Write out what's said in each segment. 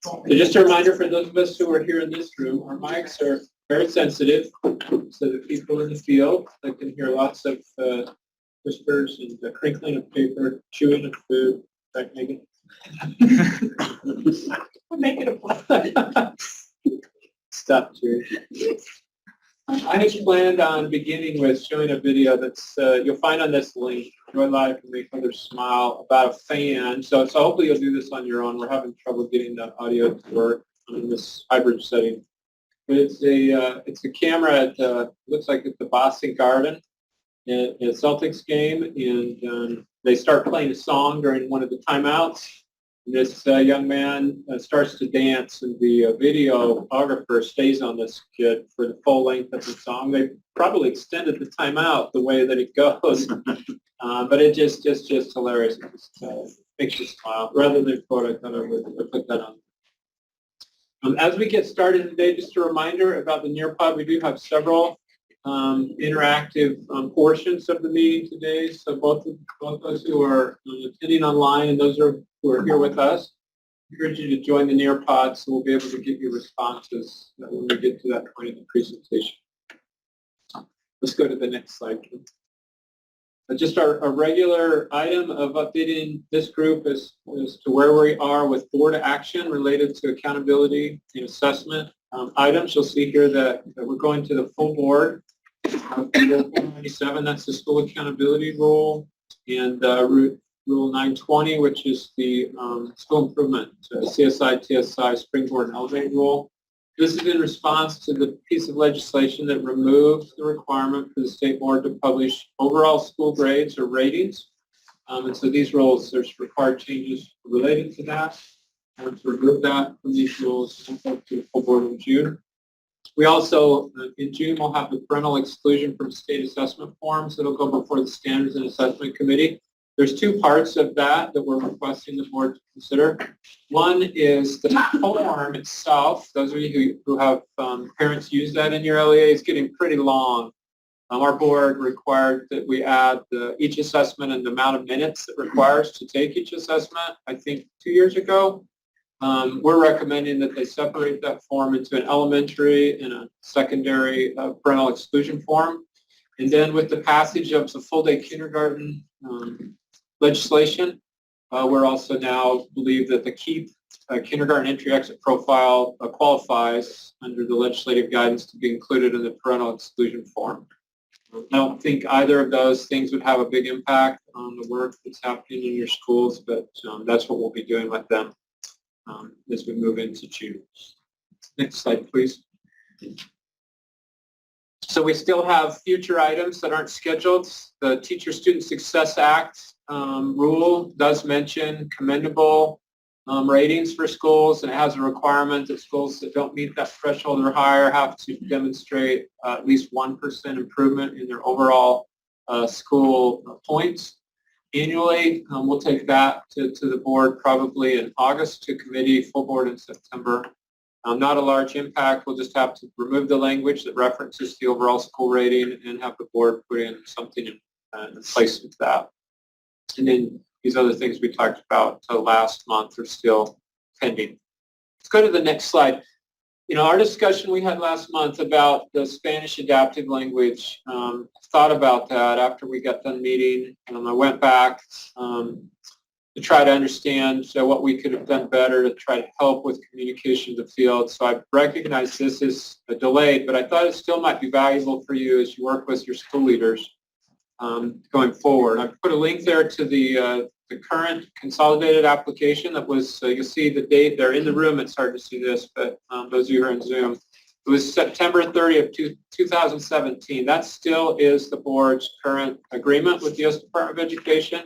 So just a reminder for those of us who are here in this room, our mics are very sensitive, so that people in the field that can hear lots of whispers and crinkling of paper, chewing of food. Right, Megan? We'll make it a play. Stop, Jerry. I had planned on beginning with showing a video that's you'll find on this link. Joy Live can make others smile about a fan. So hopefully you'll do this on your own. We're having trouble getting the audio to work in this hybrid setting. But it's a camera at looks like it's the Boston Garden at a Celtics game, and they start playing a song during one of the timeouts. This young man starts to dance, and the videographer stays on this kid for the full length of the song. They probably extended the timeout the way that it goes, but it just hilarious. It just makes you smile. Rather than quote, I thought I would put that on. As we get started today, just a reminder about the Nearpod. We do have several interactive portions of the meeting today. So both those who are attending online and those who are here with us, I encourage you to join the Nearpod so we'll be able to get your responses when we get to that point in the presentation. Let's go to the next slide, please. Just our regular item of updating this group as to where we are with board action related to accountability and assessment items. You'll see here that we're going to the full board. Rule 497, that's the school accountability rule, and Rule 920, which is the school improvement, CSI, TSI, Springboard, and Elevate rule. This is in response to the piece of legislation that removed the requirement for the state board to publish overall school grades or ratings. And so these rules, there's required changes related to that. And to remove that from these rules, we'll go to the full board in June. We also, in June, will have the parental exclusion from state assessment forms that will go before the Standards and Assessment Committee. There's two parts of that we're requesting the board to consider. One is the form itself. Those of you who have parents use that in your LEA, is getting pretty long. Our board required that we add each assessment and the amount of minutes it requires to take each assessment, I think 2 years ago. We're recommending that they separate that form into an elementary and a secondary parental exclusion form. And then with the passage of the full-day kindergarten legislation, we're also now believe that the KEEP kindergarten entry-exit profile qualifies under the legislative guidance to be included in the parental exclusion form. I don't think either of those things would have a big impact on the work that's happening in your schools, but that's what we'll be doing with them as we move into June. Next slide, please. So we still have future items that aren't scheduled. The Teacher Student Success Act rule does mention commendable ratings for schools, and it has a requirement that schools that don't meet that threshold or higher have to demonstrate at least 1% improvement in their overall school points annually. We'll take that to the board probably in August, to committee, full board in September. Not a large impact. We'll just have to remove the language that references the overall school rating and have the board put in something in place with that. And then these other things we talked about last month are still pending. Let's go to the next slide. You know, our discussion we had last month about the Spanish adaptive language, thought about that after we got done meeting. I went back to try to understand what we could have done better to try to help with communication to the field. So I recognize this is delayed, but I thought it still might be valuable for you as you work with your school leaders going forward. I've put a link there to the current consolidated application that was, you'll see the date, they're in the room, it's hard to see this, but those of you who are in Zoom, it was September 30th, 2017. That still is the board's current agreement with the U.S. Department of Education,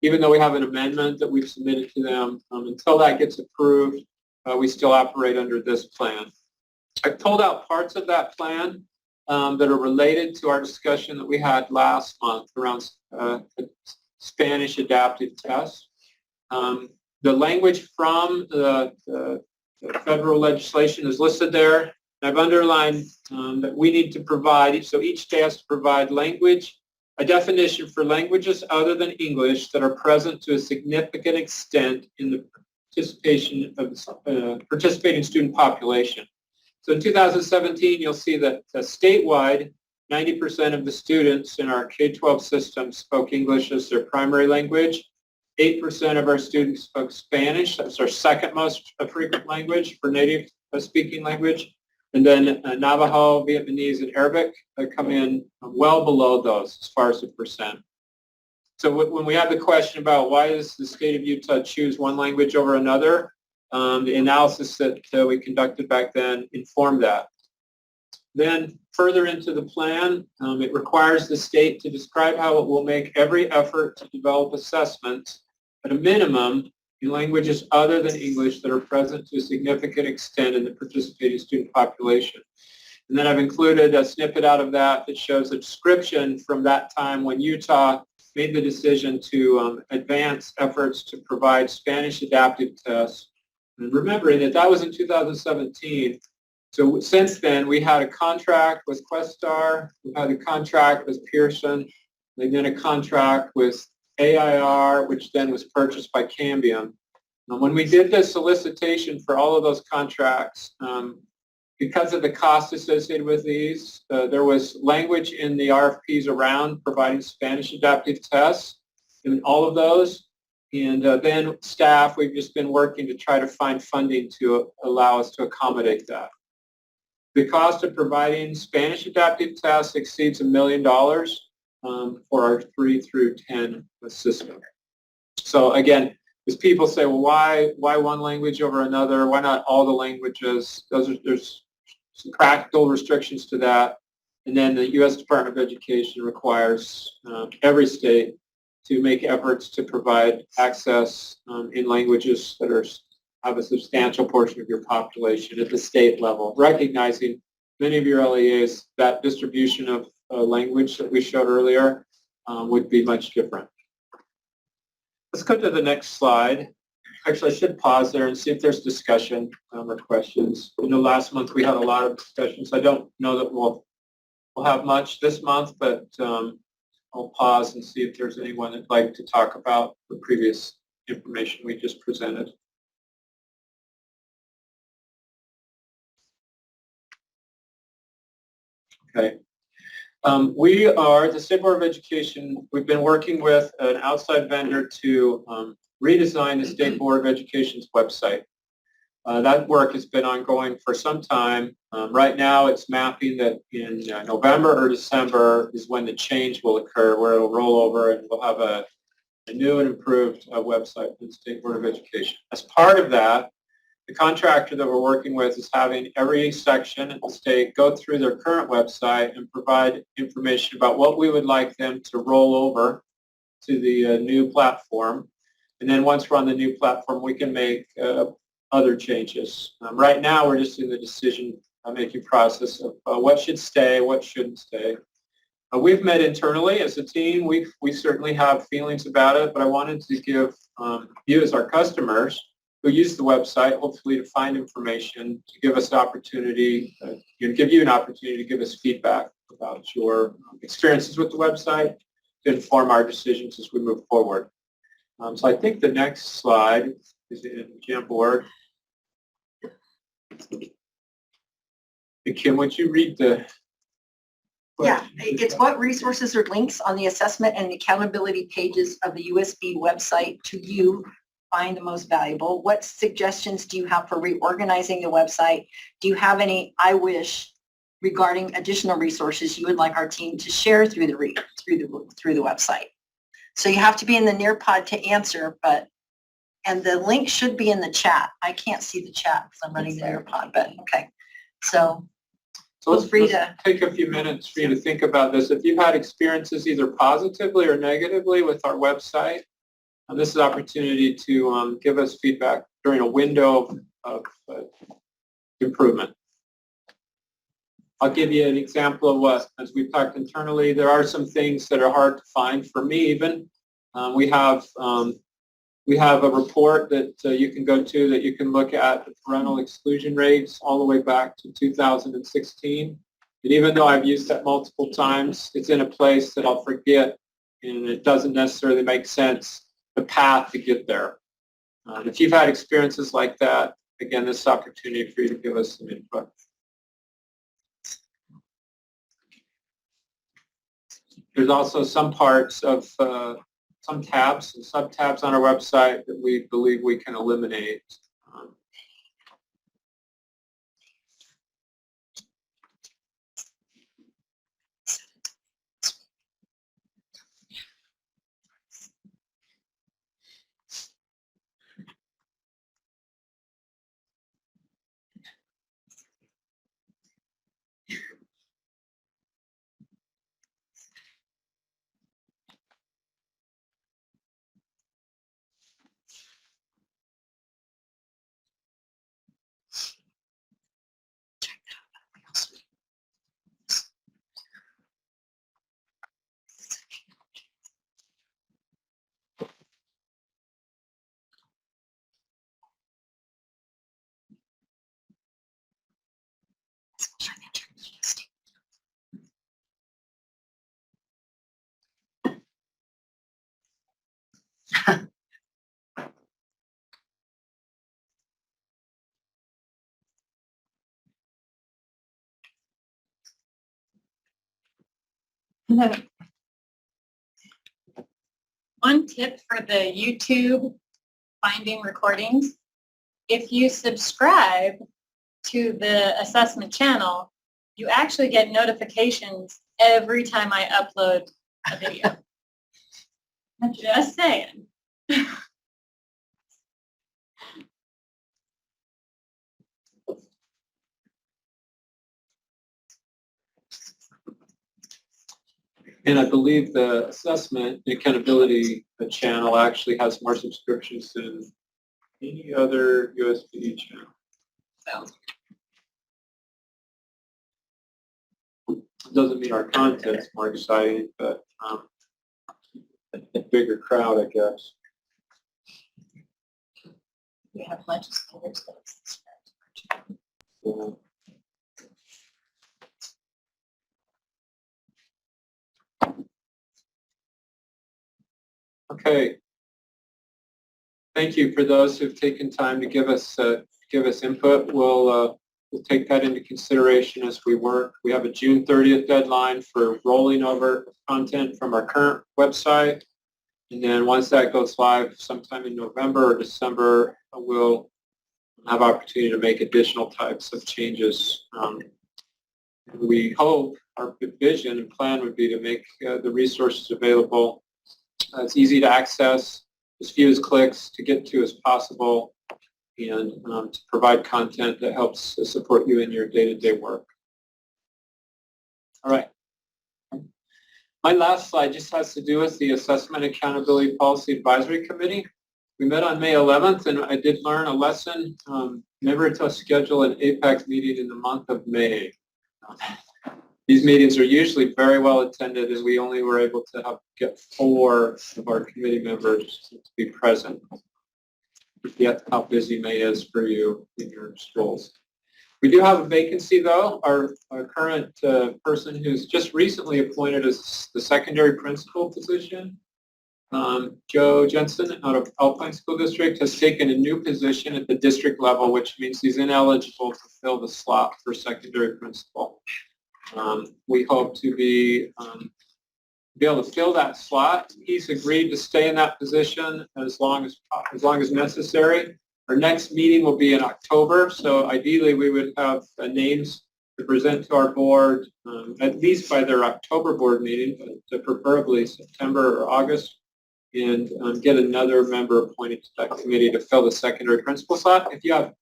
even though we have an amendment that we've submitted to them. Until that gets approved, we still operate under this plan. I've pulled out parts of that plan that are related to our discussion that we had last month around Spanish adaptive tests. The language from the federal legislation is listed there. I've underlined that we need to provide, so each state has to provide language, a definition for languages other than English that are present to a significant extent in the participating student population. So in 2017, you'll see that statewide, 90% of the students in our K-12 system spoke English as their primary language. 8% of our students spoke Spanish. That's our second most frequent language for native speaking language. And then Navajo, Vietnamese, and Arabic come in well below those as far as the percent. So when we have the question about why does the state of Utah choose one language over another, the analysis that we conducted back then informed that. Then further into the plan, it requires the state to describe how it will make every effort to develop assessments at a minimum in languages other than English that are present to a significant extent in the participating student population. And then I've included a snippet out of that that shows a description from that time when Utah made the decision to advance efforts to provide Spanish adaptive tests. And remembering that was in 2017. So since then, we had a contract with Questar, we had a contract with Pearson, and then a contract with AIR, which then was purchased by Cambium. And when we did the solicitation for all of those contracts, because of the cost associated with these, there was language in the RFPs around providing Spanish adaptive tests in all of those. And then staff, we've just been working to try to find funding to allow us to accommodate that. The cost of providing Spanish adaptive tests exceeds $1 million for our 3 through 10 system. So again, as people say, well, why one language over another? Why not all the languages? There's some practical restrictions to that. And then the U.S. Department of Education requires every state to make efforts to provide access in languages that have a substantial portion of your population at the state level, recognizing many of your LEAs, that distribution of language that we showed earlier would be much different. Let's go to the next slide. Actually, I should pause there and see if there's discussion or questions. You know, last month we had a lot of discussions. I don't know that we'll have much this month, but I'll pause and see if there's anyone that'd like to talk about the previous information we just presented. Okay. We are, the State Board of Education, we've been working with an outside vendor to redesign the State Board of Education's website. That work has been ongoing for some time. Right now it's mapping that in November or December is when the change will occur, where it'll roll over and we'll have a new and improved website for the State Board of Education. As part of that, the contractor that we're working with is having every section at the state go through their current website and provide information about what we would like them to roll over to the new platform. And then once we're on the new platform, we can make other changes. Right now, we're just in the decision-making process of what should stay, what shouldn't stay. We've met internally as a team. We certainly have feelings about it, but I wanted to give you as our customers who use the website, hopefully to find information, to give us an opportunity, give you an opportunity to give us feedback about your experiences with the website to inform our decisions as we move forward. So I think the next slide is in Jamboard. Hey, Kim, would you read the... Yeah, it's what resources or links on the assessment and accountability pages of the USB website to you find the most valuable? What suggestions do you have for reorganizing the website? Do you have any I wish regarding additional resources you would like our team to share through the website? So you have to be in the Nearpod to answer, and the link should be in the chat. I can't see the chat because I'm running the Nearpod, but okay. So let's take a few minutes for you to think about this. If you've had experiences either positively or negatively with our website, this is an opportunity to give us feedback during a window of improvement. I'll give you an example of what, as we've talked internally, there are some things that are hard to find for me even. We have a report that you can go to that you can look at the parental exclusion rates all the way back to 2016. And even though I've used that multiple times, it's in a place that I'll forget and it doesn't necessarily make sense, the path to get there. If you've had experiences like that, again, this is an opportunity for you to give us some input. There's also some parts of some tabs and sub-tabs on our website that we believe we can eliminate. One tip for the YouTube finding recordings, if you subscribe to the assessment channel, you actually get notifications every time I upload a video. I'm just saying. And I believe the assessment and accountability channel actually has more subscriptions than any other USB channel. It doesn't mean our content's more exciting, but a bigger crowd, I guess. We have legislators that subscribe. Yeah. Okay. Thank you for those who've taken time to give us input. We'll take that into consideration as we work. We have a June 30th deadline for rolling over content from our current website. And then once that goes live sometime in November or December, we'll have opportunity to make additional types of changes. We hope our vision and plan would be to make the resources available as easy to access, as few as clicks to get to as possible, and to provide content that helps support you in your day-to-day work. All right. My last slide just has to do with the Assessment Accountability Policy Advisory Committee. We met on May 11th, and I did learn a lesson, never to schedule an APEC meeting in the month of May. These meetings are usually very well attended, and we only were able to get 4 of our committee members to be present. Forget how busy May is for you in your schools. We do have a vacancy, though. Our current person who's just recently appointed as the secondary principal position, Joe Jensen out of Alpine School District, has taken a new position at the district level, which means he's ineligible to fill the slot for secondary principal. We hope to be able to fill that slot. He's agreed to stay in that position as long as necessary. Our next meeting will be in October, so ideally we would have names to present to our board at least by their October board meeting, but preferably September or August, and get another member appointed to that committee to fill the secondary principal slot. If you have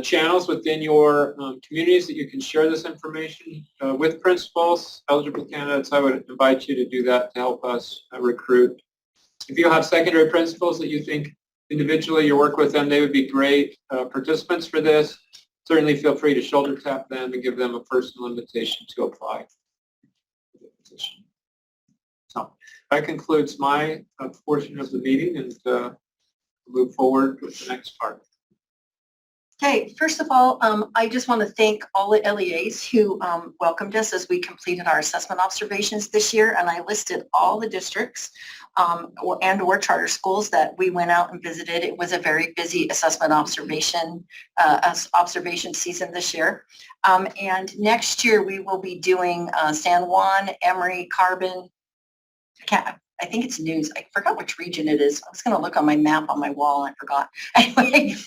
channels within your communities that you can share this information with principals, eligible candidates, I would invite you to do that to help us recruit. If you have secondary principals that you think individually you work with them, they would be great participants for this. Certainly feel free to shoulder tap them and give them a personal invitation to apply. So that concludes my portion of the meeting, and move forward with the next part. Okay, first of all, I just want to thank all the LEAs who welcomed us as we completed our assessment observations this year, and I listed all the districts or charter schools that we went out and visited. It was a very busy assessment observation season this year. And next year we will be doing San Juan, Emory, Carbon. I think it's News. I forgot which region it is. I was going to look on my map on my wall and I forgot.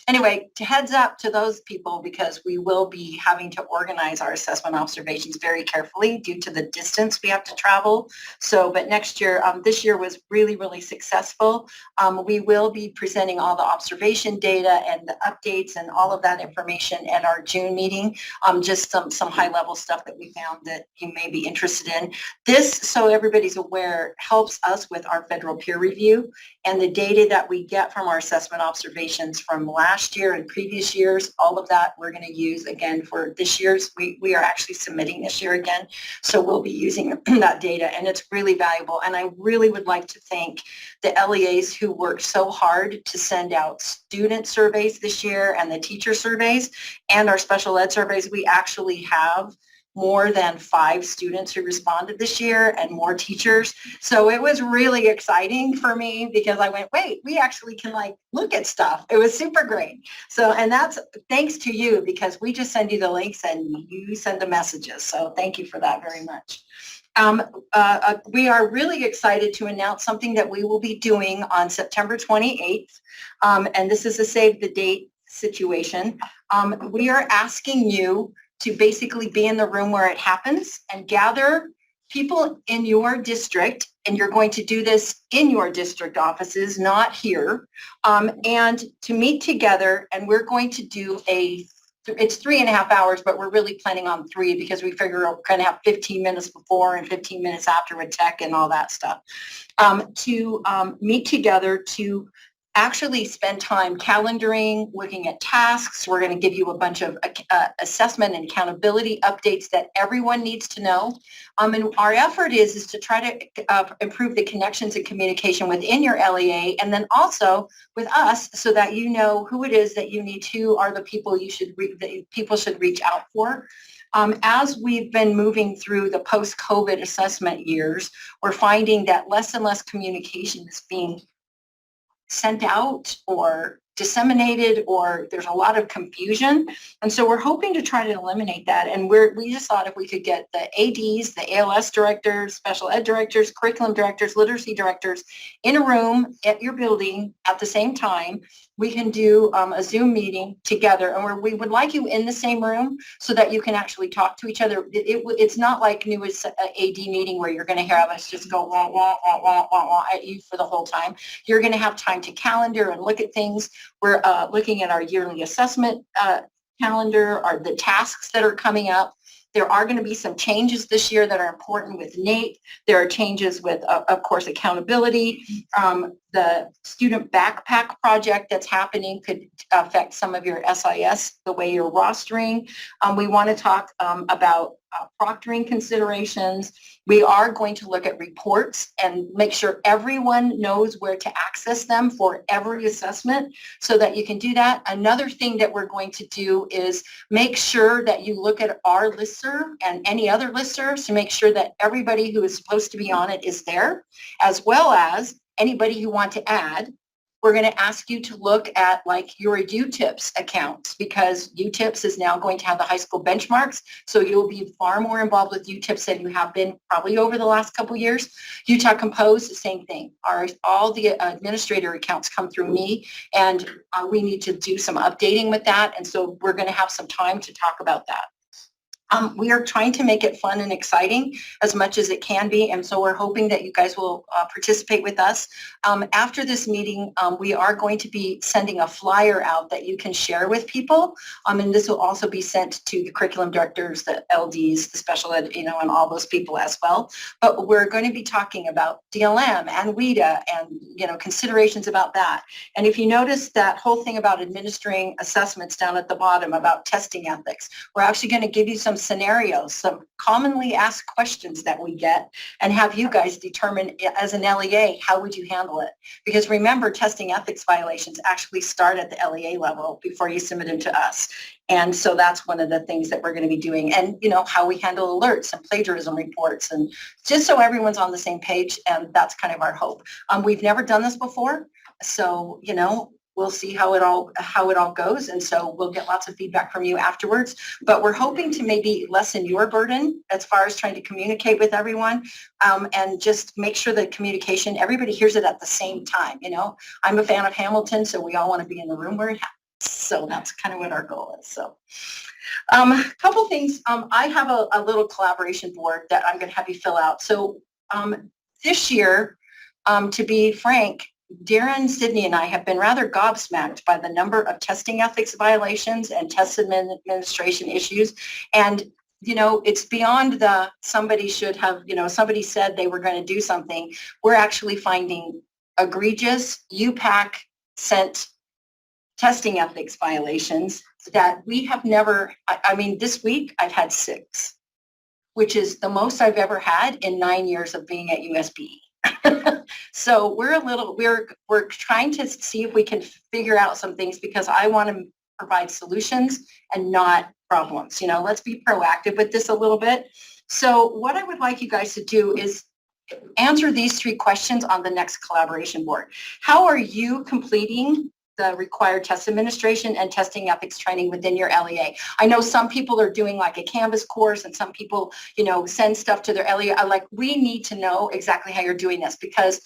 Anyway, heads up to those people because we will be having to organize our assessment observations very carefully due to the distance we have to travel. So, but next year, this year was really, really successful. We will be presenting all the observation data and the updates and all of that information at our June meeting. Just some high-level stuff that we found that you may be interested in. This, so everybody's aware, helps us with our federal peer review, and the data that we get from our assessment observations from last year and previous years, all of that we're going to use again for this year's. We are actually submitting this year again, so we'll be using that data, and it's really valuable. And I really would like to thank the LEAs who worked so hard to send out student surveys this year and the teacher surveys and our special ed surveys. We actually have more than 5 students who responded this year and more teachers. So it was really exciting for me because I went, wait, we actually can like look at stuff. It was super great. So, and that's thanks to you because we just send you the links and you send the messages. So thank you for that very much. We are really excited to announce something that we will be doing on September 28th. And this is a save the date situation. We are asking you to basically be in the room where it happens and gather people in your district, and you're going to do this in your district offices, not here, and to meet together, and we're going to do it's 3.5 hours, but we're really planning on 3 because we figure we're going to have 15 minutes before and 15 minutes after with tech and all that stuff, to meet together to actually spend time calendaring, looking at tasks. We're going to give you a bunch of assessment and accountability updates that everyone needs to know. And our effort is to try to improve the connections and communication within your LEA and then also with us so that you know who it is that you need to are the people that people should reach out for. As we've been moving through the post-COVID assessment years, we're finding that less and less communication is being sent out or disseminated, or there's a lot of confusion. And so we're hoping to try to eliminate that. And we just thought if we could get the ADs, the ALS directors, special ed directors, curriculum directors, literacy directors in a room at your building at the same time, we can do a Zoom meeting together, and we would like you in the same room so that you can actually talk to each other. It's not like new AD meeting where you're going to have us just go wah, wah, wah, wah, wah, wah at you for the whole time. You're going to have time to calendar and look at things. We're looking at our yearly assessment calendar, the tasks that are coming up. There are going to be some changes this year that are important with NAEP. There are changes with, of course, accountability. The student backpack project that's happening could affect some of your SIS, the way you're rostering. We want to talk about proctoring considerations. We are going to look at reports and make sure everyone knows where to access them for every assessment so that you can do that. Another thing that we're going to do is make sure that you look at our listserv and any other listservs to make sure that everybody who is supposed to be on it is there, as well as anybody who want to add. We're going to ask you to look at like your UTIPS accounts because UTIPS is now going to have the high school benchmarks. So you'll be far more involved with UTIPS than you have been probably over the last couple of years. Utah Compose, the same thing. All the administrator accounts come through me, and we need to do some updating with that. And so we're going to have some time to talk about that. We are trying to make it fun and exciting as much as it can be, and so we're hoping that you guys will participate with us. After this meeting, we are going to be sending a flyer out that you can share with people, and this will also be sent to the curriculum directors, the LDs, the special ed, and all those people as well. But we're going to be talking about DLM and WIDA and, considerations about that. And if you notice that whole thing about administering assessments down at the bottom about testing ethics, we're actually going to give you some some scenarios, some commonly asked questions that we get, and have you guys determine as an LEA, how would you handle it? Because remember, testing ethics violations actually start at the LEA level before you submit them to us. And so that's one of the things that we're going to be doing. And, you know, how we handle alerts and plagiarism reports, and just so everyone's on the same page. And that's kind of our hope. We've never done this before. So, you know, we'll see how it all goes. And so we'll get lots of feedback from you afterwards. But we're hoping to maybe lessen your burden as far as trying to communicate with everyone, and just make sure that communication, everybody hears it at the same time. You know, I'm a fan of Hamilton, so we all want to be in the room where it happens. So that's kind of what our goal is. So a couple things. I have a little collaboration board that I'm going to have you fill out. So this year, to be frank, Darren, Sydney, and I have been rather gobsmacked by the number of testing ethics violations and test administration issues. And, you know, it's beyond the somebody should have, you know, somebody said they were going to do something. We're actually finding egregious UPAC sent testing ethics violations that we have never, I mean, this week I've had 6, which is the most I've ever had in 9 years of being at USB. So we're trying to see if we can figure out some things, because I want to provide solutions and not problems. You know, let's be proactive with this a little bit. So what I would like you guys to do is answer these 3 questions on the next collaboration board. How are you completing the required test administration and testing ethics training within your LEA? I know some people are doing like a Canvas course, and some people, you know, send stuff to their LEA. Like, we need to know exactly how you're doing this, because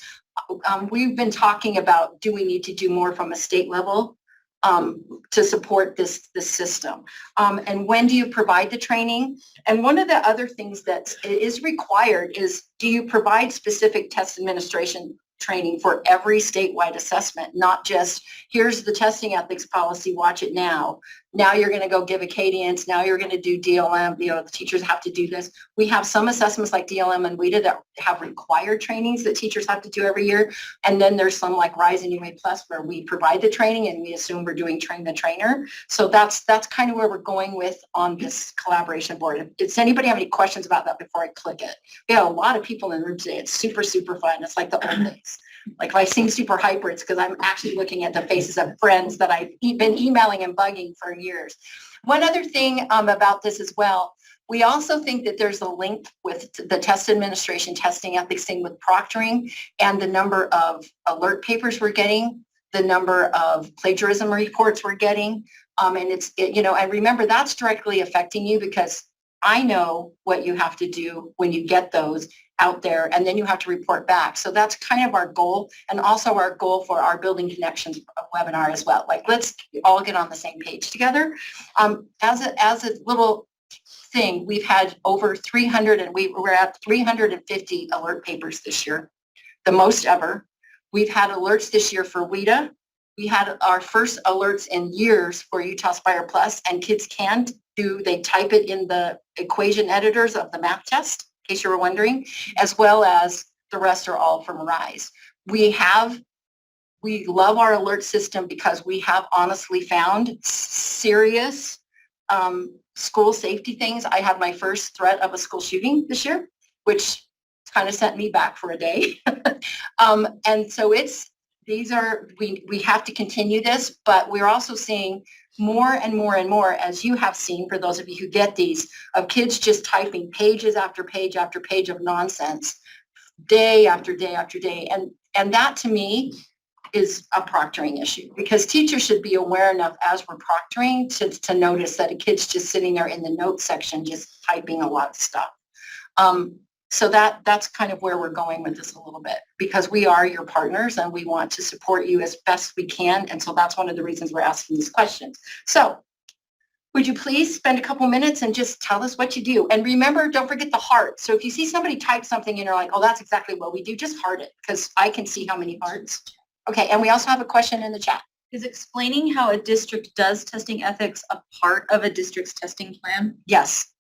we've been talking about, do we need to do more from a state level to support this system? And when do you provide the training? And one of the other things that is required is, do you provide specific test administration training for every statewide assessment, not just, here's the testing ethics policy, watch it now. Now you're going to go give Acadians, now you're going to do DLM, you know, the teachers have to do this. We have some assessments like DLM and WIDA that have required trainings that teachers have to do every year. And then there's some like RISE and UA Plus where we provide the training and we assume we're doing train the trainer. So that's kind of where we're going with on this collaboration board. Does anybody have any questions about that before I click it? We have a lot of people in the room today. It's super, super fun. It's like the old days. Like, if I seem super hyper, it's because I'm actually looking at the faces of friends that I've been emailing and bugging for years. One other thing about this as well, we also think that there's a link with the test administration testing ethics thing with proctoring, and the number of alert papers we're getting, the number of plagiarism reports we're getting. And you know, and remember, that's directly affecting you, because I know what you have to do when you get those out there, and then you have to report back. So that's kind of our goal, and also our goal for our Building Connections webinar as well. Like, let's all get on the same page together. As a little thing, we've had over 300, and we're at 350 alert papers this year, the most ever. We've had alerts this year for WIDA. We had our first alerts in years for Utah Aspire Plus, and kids they type it in the equation editors of the math test, in case you were wondering, as well as the rest are all from RISE. We love our alert system because we have honestly found serious school safety things. I had my first threat of a school shooting this year, which kind of sent me back for a day. And so we have to continue this, but we're also seeing more and more and more, as you have seen, for those of you who get these, of kids just typing pages after page after page of nonsense, day after day after day. And that, to me, is a proctoring issue, because teachers should be aware enough as we're proctoring to notice that a kid's just sitting there in the notes section just typing a lot of stuff. So that's kind of where we're going with this a little bit, because we are your partners and we want to support you as best we can. And so that's one of the reasons we're asking these questions. So would you please spend a couple minutes and just tell us what you do? And remember, don't forget the heart. So if you see somebody type something and you're like, oh, that's exactly what we do, just heart it, because I can see how many hearts. Okay, and we also have a question in the chat. Is explaining how a district does testing ethics a part of a district's testing plan? Yes.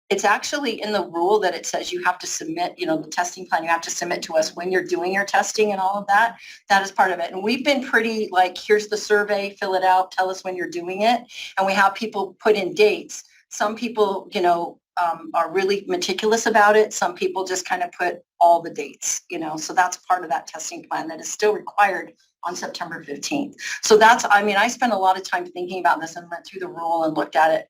It's actually in the rule that it says you have to submit, the testing plan, you have to submit to us when you're doing your testing and all of that. That is part of it. And we've been pretty like, here's the survey, fill it out, tell us when you're doing it. And we have people put in dates. Some people, are really meticulous about it. Some people just kind of put all the dates, so that's part of that testing plan that is still required on September 15th. So I spent a lot of time thinking about this and went through the rule and looked at it.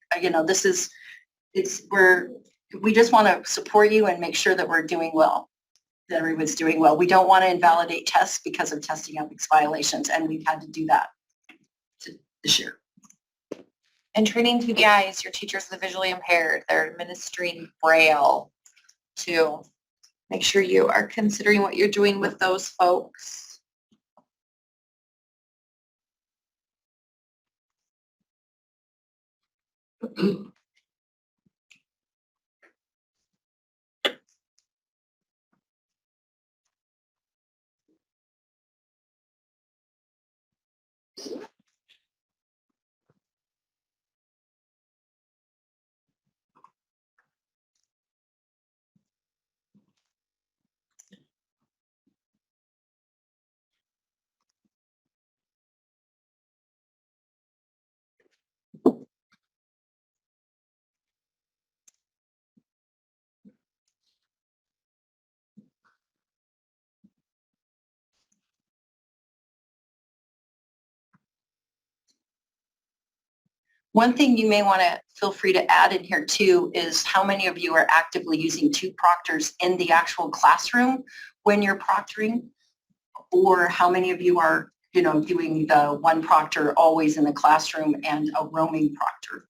We just want to support you and make sure that we're doing well, that everyone's doing well. We don't want to invalidate tests because of testing ethics violations, and we've had to do that this year. And training TBIs, your teachers are visually impaired, they're administering Braille to make sure you are considering what you're doing with those folks. One thing you may want to feel free to add in here too is how many of you are actively using two proctors in the actual classroom when you're proctoring, or how many of you are, doing the one proctor always in the classroom and a roaming proctor.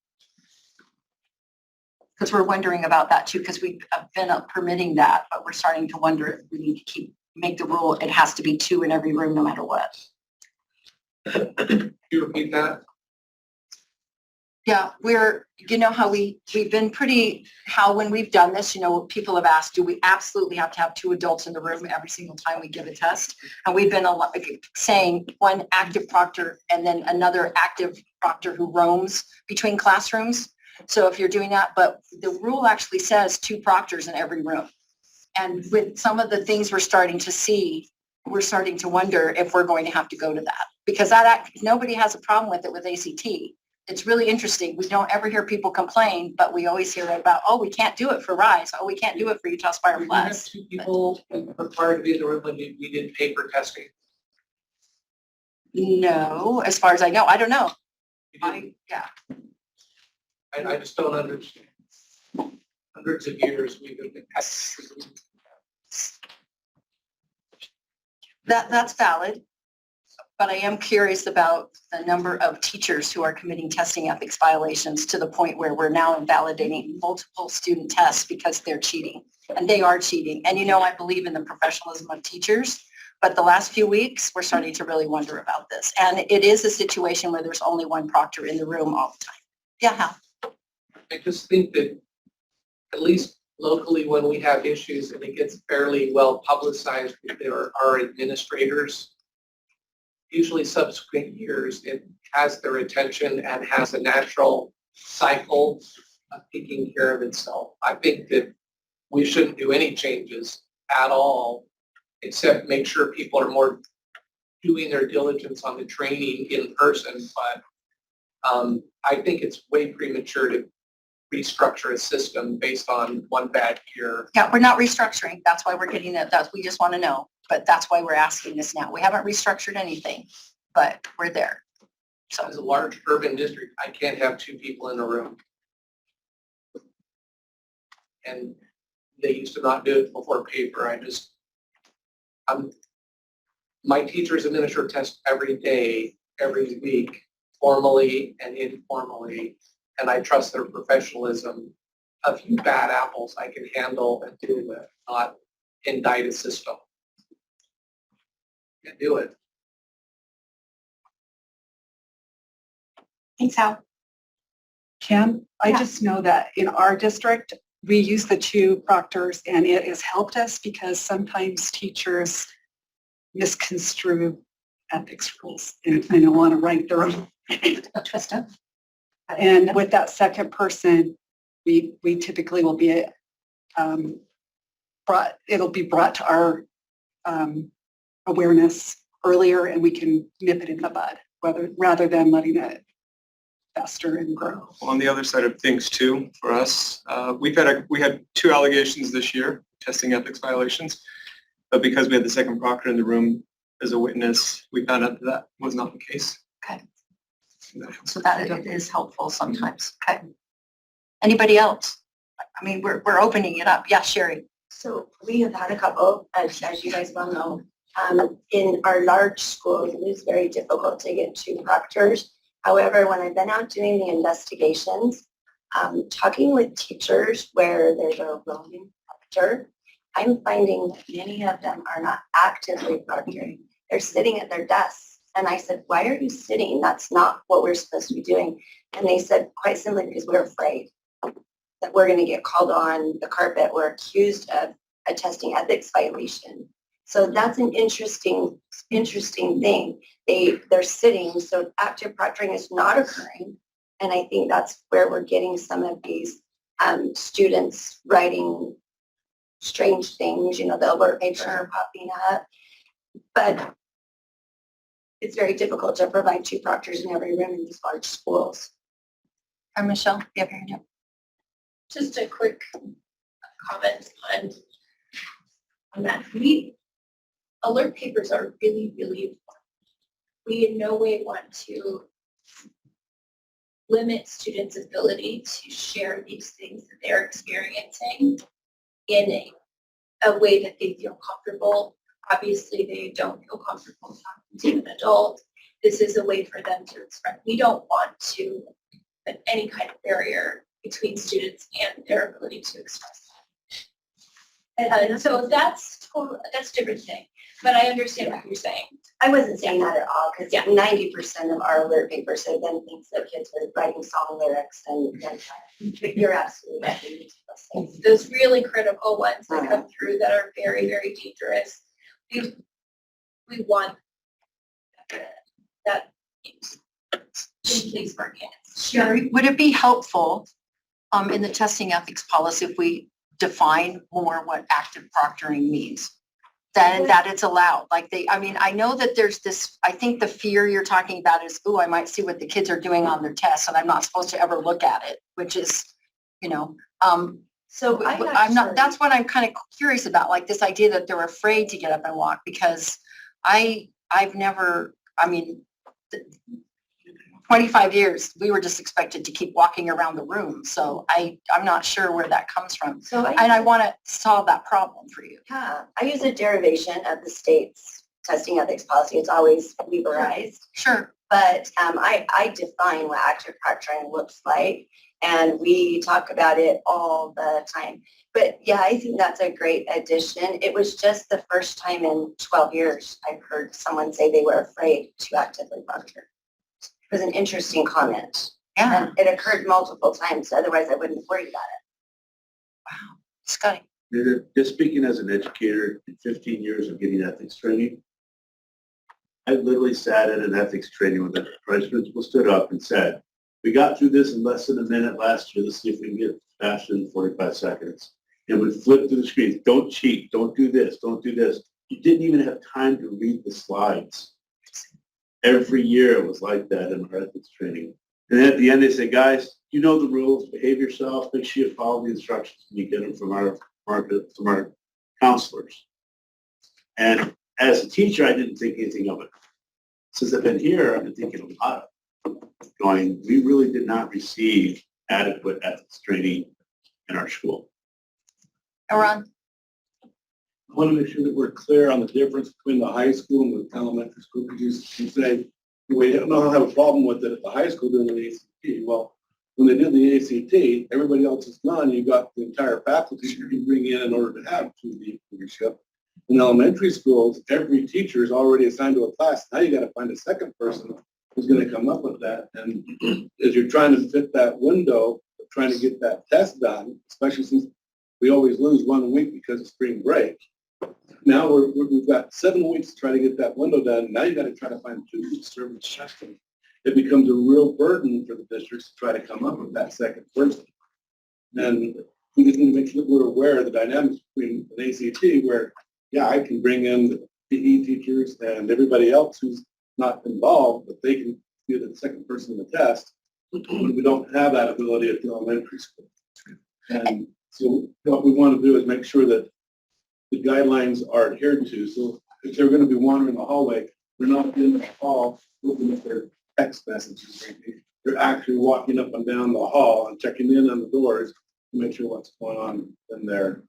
Because we're wondering about that too, because we've been permitting that, but we're starting to wonder if we need to make the rule, it has to be two in every room no matter what. Can you repeat that? Yeah, how we've been when we've done this, people have asked, do we absolutely have to have two adults in the room every single time we give a test? And we've been saying one active proctor and then another active proctor who roams between classrooms. So if you're doing that, but the rule actually says two proctors in every room. And with some of the things we're starting to see, we're starting to wonder if we're going to have to go to that, because nobody has a problem with it with ACT. It's really interesting. We don't ever hear people complain, but we always hear about, oh, we can't do it for RISE. Oh, we can't do it for Utah Aspire Did you have Plus. two people required to be in the room when we did paper testing? No, as far as I know, I don't know. You didn't? Yeah. I just don't understand. Hundreds of years we've been testing. That's valid. But I am curious about the number of teachers who are committing testing ethics violations to the point where we're now invalidating multiple student tests because they're cheating. And they are cheating. And I believe in the professionalism of teachers. But the last few weeks, we're starting to really wonder about this. And it is a situation where there's only one proctor in the room all the time. Yeah, Hal? I just think that at least locally when we have issues and it gets fairly well publicized, there are administrators. Usually subsequent years, it has their attention and has a natural cycle of taking care of itself. I think that we shouldn't do any changes at all, except make sure people are more doing their diligence on the training in person. But I think it's way premature to restructure a system based on one bad year. Yeah, we're not restructuring. That's why we're getting that. We just want to know. But that's why we're asking this now. We haven't restructured anything, but we're there. So As a large urban district, I can't have two people in a room. And they used to not do it before paper. My teachers administer tests every day, every week, formally and informally, and I trust their professionalism. A few bad apples I can handle and deal with, not indict a system. Can't do it. thanks, Hal. Kim, I Yeah. just know that in our district, we use the two proctors and it has helped us because sometimes teachers misconstrue ethics rules and I don't want to write their own. Twista. And with that second person, we typically will be it'll be brought to our awareness earlier, and we can nip it in the bud, rather than letting it fester and grow. On the other side of things too, for us, we had 2 allegations this year, testing ethics violations, but because we had the second proctor in the room as a witness, we found out that was not the case. Okay. So that it is helpful sometimes. Okay. Anybody else? I mean, we're opening it up. Yeah, Sherry. So we have had a couple, as you guys well know. In our large schools, it is very difficult to get 2 proctors. However, when I've been out doing the investigations, talking with teachers where there's a roaming proctor, I'm finding that many of them are not actively proctoring. They're sitting at their desks. And I said, why are you sitting? That's not what we're supposed to be doing. And they said, quite simply, because we're afraid that we're going to get called on the carpet. We're accused of a testing ethics violation. So that's an interesting thing. They're sitting, so active proctoring is not occurring. And I think that's where we're getting some of these students writing strange things, the alert papers are popping up. But it's very difficult to provide 2 proctors in every room in these large schools. Michelle, you have your hand up. Just a quick comment on that. Alert papers are really, really important. We in no way want to limit students' ability to share these things that they're experiencing in a way that they feel comfortable. Obviously, they don't feel comfortable talking to an adult. This is a way for them to express. We don't want to put any kind of barrier between students and their ability to express that. And so that's a different thing. But I understand what you're saying. I wasn't saying that at all, because Yeah. 90% of our alert papers have been things that kids were writing song lyrics and but you're absolutely right. We need to those things. Those really critical ones that come through that are very, very dangerous. We want that in place for kids. Sherry, would it be helpful in the testing ethics policy if we define more what active proctoring means? That it's allowed. I know that there's this, I think the fear you're talking about is, oh, I might see what the kids are doing on their tests and I'm not supposed to ever look at it, which is, So that's what I'm kind of curious about, like this idea that they're afraid to get up and walk, because I've never, 25 years, we were just expected to keep walking around the room. So I'm not sure where that comes from. And I want to solve that problem for you. I use a derivation of the state's testing ethics policy. It's always Weberized. Sure. But I define what active proctoring looks like, and we talk about it all the time. But yeah, I think that's a great addition. It was just the first time in 12 years I've heard someone say they were afraid to actively proctor. It was an interesting comment. Yeah. And it occurred multiple times, otherwise I wouldn't worry about it. Wow. Scotty. Just speaking as an educator in 15 years of getting ethics training, I literally sat at an ethics training when the vice principal stood up and said, we got through this in less than a minute last year. Let's see if we can get faster than 45 seconds. And would flip through the screens. Don't cheat. Don't do this. Don't do this. You didn't even have time to read the slides. Every year it was like that in our ethics training. And then at the end they say, guys, you know the rules. Behave yourself. Make sure you follow the instructions when you get them from our counselors. And as a teacher, I didn't think anything of it. Since I've been here, I've been thinking a lot of it. Going, we really did not receive adequate ethics training in our school. Aaron. I want to make sure that we're clear on the difference between the high school and the elementary school, because you say, we don't have a problem with it at the high school doing the ACT. Well, when they did the ACT, everybody else is gone. You got the entire faculty you can bring in order to have the leadership. In elementary schools, every teacher is already assigned to a class. Now you got to find a second person who's going to come up with that. And as you're trying to fit that window of trying to get that test done, especially since we always lose 1 week because of spring break, now we've got 7 weeks to try to get that window done. Now you got to try to find 2 weeks service testing. It becomes a real burden for the districts to try to come up with that second person. And we just need to make sure that we're aware of the dynamics between an ACT where, yeah, I can bring in the PE teachers and everybody else who's not involved, but they can be the second person in the test when we don't have that ability at the elementary school. And so what we want to do is make sure that the guidelines are adhered to. So if they're going to be wandering the hallway, they're not in the hall looking at their text messages or anything. They're actually walking up and down the hall and checking in on the doors to make sure what's going on in there.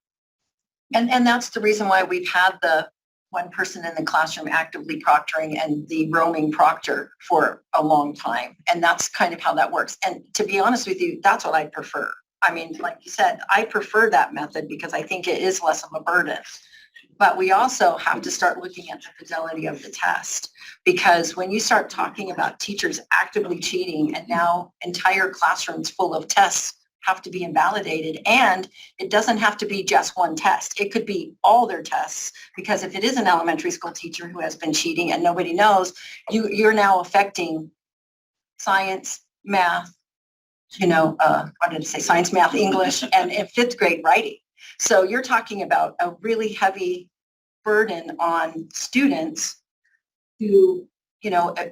And that's the reason why we've had the one person in the classroom actively proctoring and the roaming proctor for a long time. And that's kind of how that works. And to be honest with you, that's what I prefer. I mean, like you said, I prefer that method because I think it is less of a burden. But we also have to start looking at the fidelity of the test, because when you start talking about teachers actively cheating and now entire classrooms full of tests have to be invalidated, and it doesn't have to be just one test. It could be all their tests, because if it is an elementary school teacher who has been cheating and nobody knows, you're now affecting science, math, what did I say, science, math, English, and in fifth grade writing. So you're talking about a really heavy burden on students who,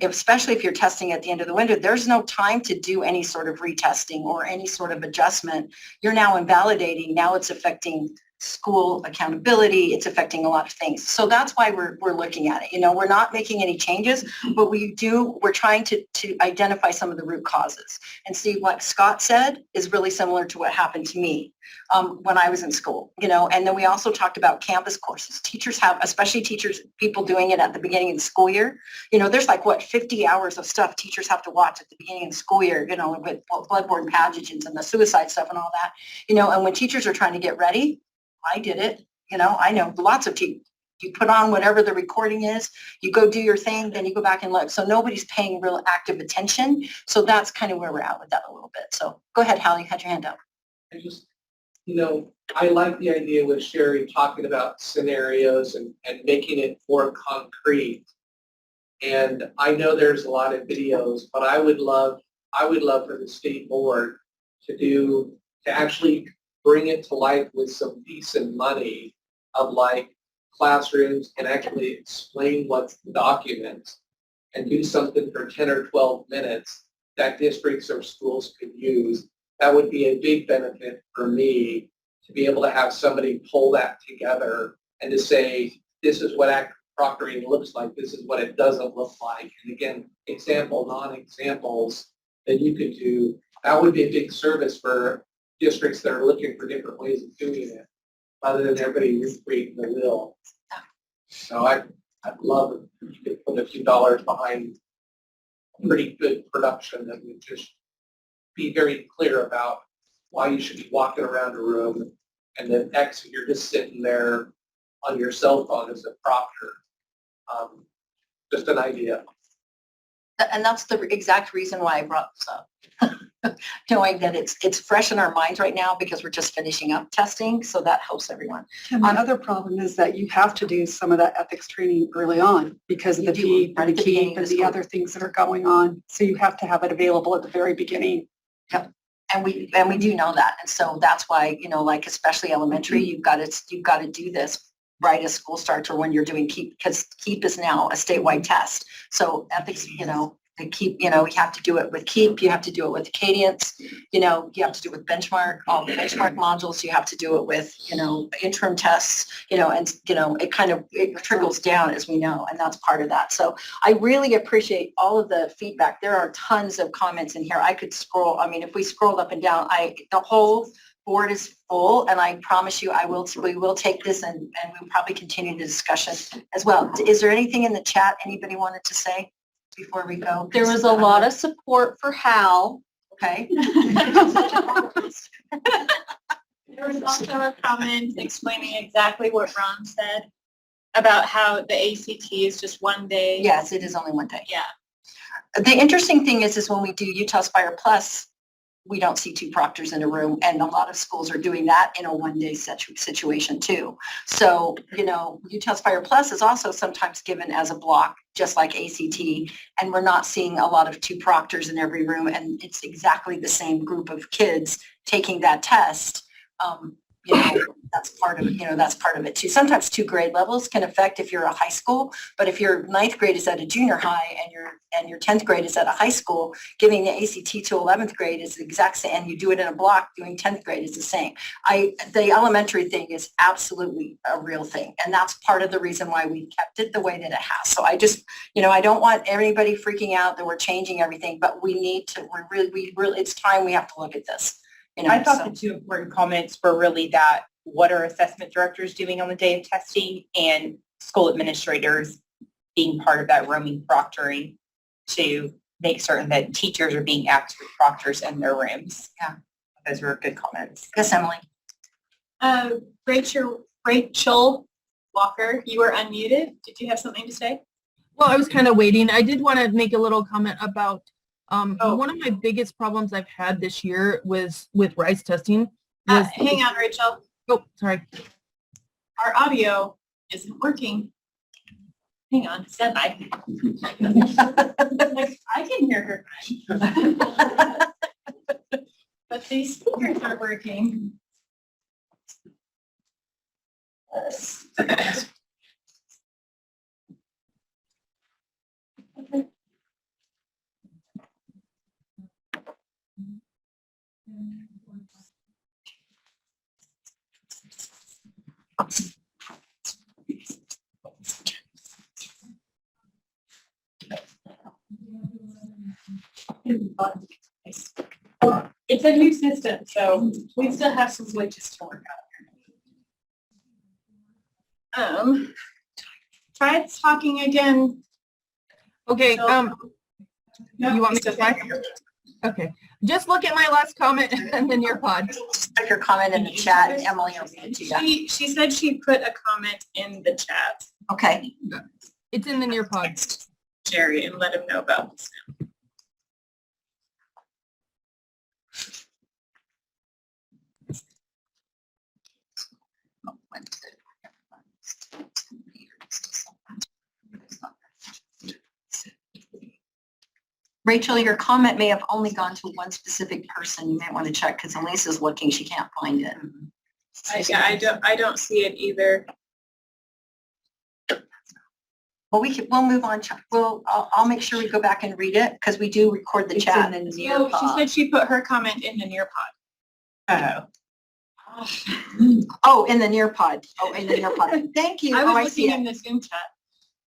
especially if you're testing at the end of the winter, there's no time to do any sort of retesting or any sort of adjustment. You're now invalidating. Now it's affecting school accountability. It's affecting a lot of things. So that's why we're looking at it. We're not making any changes, but we're trying to identify some of the root causes. And see, what Scott said is really similar to what happened to me when I was in school, and then we also talked about Canvas courses. Teachers have, especially people doing it at the beginning of the school year, there's 50 hours of stuff teachers have to watch at the beginning of the school year, with bloodborne pathogens and the suicide stuff and all that, and when teachers are trying to get ready, I did it, I know lots of teachers. You put on whatever the recording is, you go do your thing, then you go back and look. So nobody's paying real active attention. So that's kind of where we're at with that a little bit. So go ahead, Hal, you had your hand up. I just, I like the idea with Sherry talking about scenarios and making it more concrete. And I know there's a lot of videos, but I would love for the state board to actually bring it to life with some decent money of classrooms and actually explain what's the document and do something for 10 or 12 minutes that districts or schools could use. That would be a big benefit for me to be able to have somebody pull that together and to say, this is what active proctoring looks like, this is what it doesn't look like. And again, non-examples that you could do. That would be a big service for districts that are looking for different ways of doing it, rather than everybody recreating the wheel. So I'd love if you could put a few dollars behind a pretty good production that would just be very clear about why you should be walking around a room, and then next you're just sitting there on your cell phone as a proctor. Just an idea. And that's the exact reason why I brought this up. Knowing that it's fresh in our minds right now because we're just finishing up testing, so that helps everyone. And the other problem is that you have to do some of that ethics training early on because of the PEEP and the KEEP and the other things that are going on. So you have to have it available at the very beginning. Yep. And we do know that. And so that's why, especially elementary, you've got to do this right as school starts or when you're doing KEEP, because KEEP is now a statewide test. So ethics, the KEEP, you have to do it with KEEP, you have to do it with Acadience, you have to do it with benchmark, all the benchmark modules, you have to do it with, interim tests, and, it trickles down as we know, and that's part of that. So I really appreciate all of the feedback. There are tons of comments in here. I could scroll, if we scrolled up and down, the whole board is full, and I promise you we will take this and we'll probably continue the discussion as well. Is there anything in the chat anybody wanted to say before we go? There was a lot of support for Hal. Okay. There was also a comment explaining exactly what Ron said about how the ACT is just one day. Yes, it is only one day. Yeah. The interesting thing is when we do Utah Aspire Plus, we don't see two proctors in a room, and a lot of schools are doing that in a one-day situation too. So, UTail Aspire Plus is also sometimes given as a block, just like ACT, and we're not seeing a lot of two proctors in every room, and it's exactly the same group of kids taking that test. That's part of it, that's part of it too. Sometimes 2 grade levels can affect if you're a high school, but if your 9th grade is at a junior high and your 10th grade is at a high school, giving the ACT to 11th grade is the exact same, and you do it in a block, doing 10th grade is the same. The elementary thing is absolutely a real thing, and that's part of the reason why we kept it the way that it has. So I just, I don't want everybody freaking out that we're changing everything, but we need to, we really, it's time we have to look at this. I thought the 2 important comments were really that what are assessment directors doing on the day of testing and school administrators being part of that roaming proctoring to make certain that teachers are being active proctors in their rooms. Yeah. Those were good comments. Yes, Emily. Rachel Walker, you were unmuted. Did you have something to say? Well, I was kind of waiting. I did want to make a little comment about one of my biggest problems I've had this year was with RISE testing. Hang on, Rachel. Oh, sorry. Our audio isn't working. Hang on, stand by. I can hear her fine. But these speakers aren't working. It's a new system, so we still have some glitches to work out. Try talking again. Okay, No, you want me to try? Okay, just look at my last comment and then your pod. Put your comment in the chat, and Emily will read it to you. She said she put a comment in the chat. Okay. It's in the near pod. Jerry, and let him know about this. Rachel, your comment may have only gone to one specific person. You might want to check because Elisa's looking, she can't find it. I don't see it either. Well, we'll move on. I'll make sure we go back and read it because we do record the chat. No, she said she put her comment in the Nearpod. Oh, in the Nearpod. Oh, in the Nearpod. Thank you. I was see looking it. in the Zoom chat.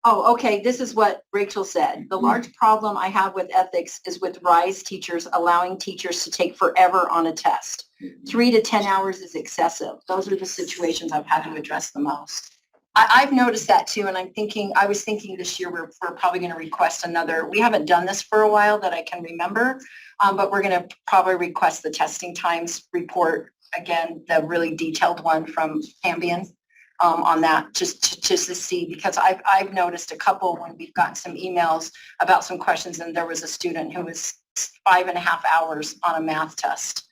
Oh, okay. This is what Rachel said. The large problem I have with ethics is with RISE teachers allowing teachers to take forever on a test. 3 to 10 hours is excessive. Those are the situations I've had to address the most. I've noticed that too, and I was thinking this year we're probably going to request another. We haven't done this for a while that I can remember, but we're going to probably request the testing times report again, the really detailed one from Ambien. On that, just to see, because I've noticed a couple when we've gotten some emails about some questions, and there was a student who was 5.5 hours on a math test,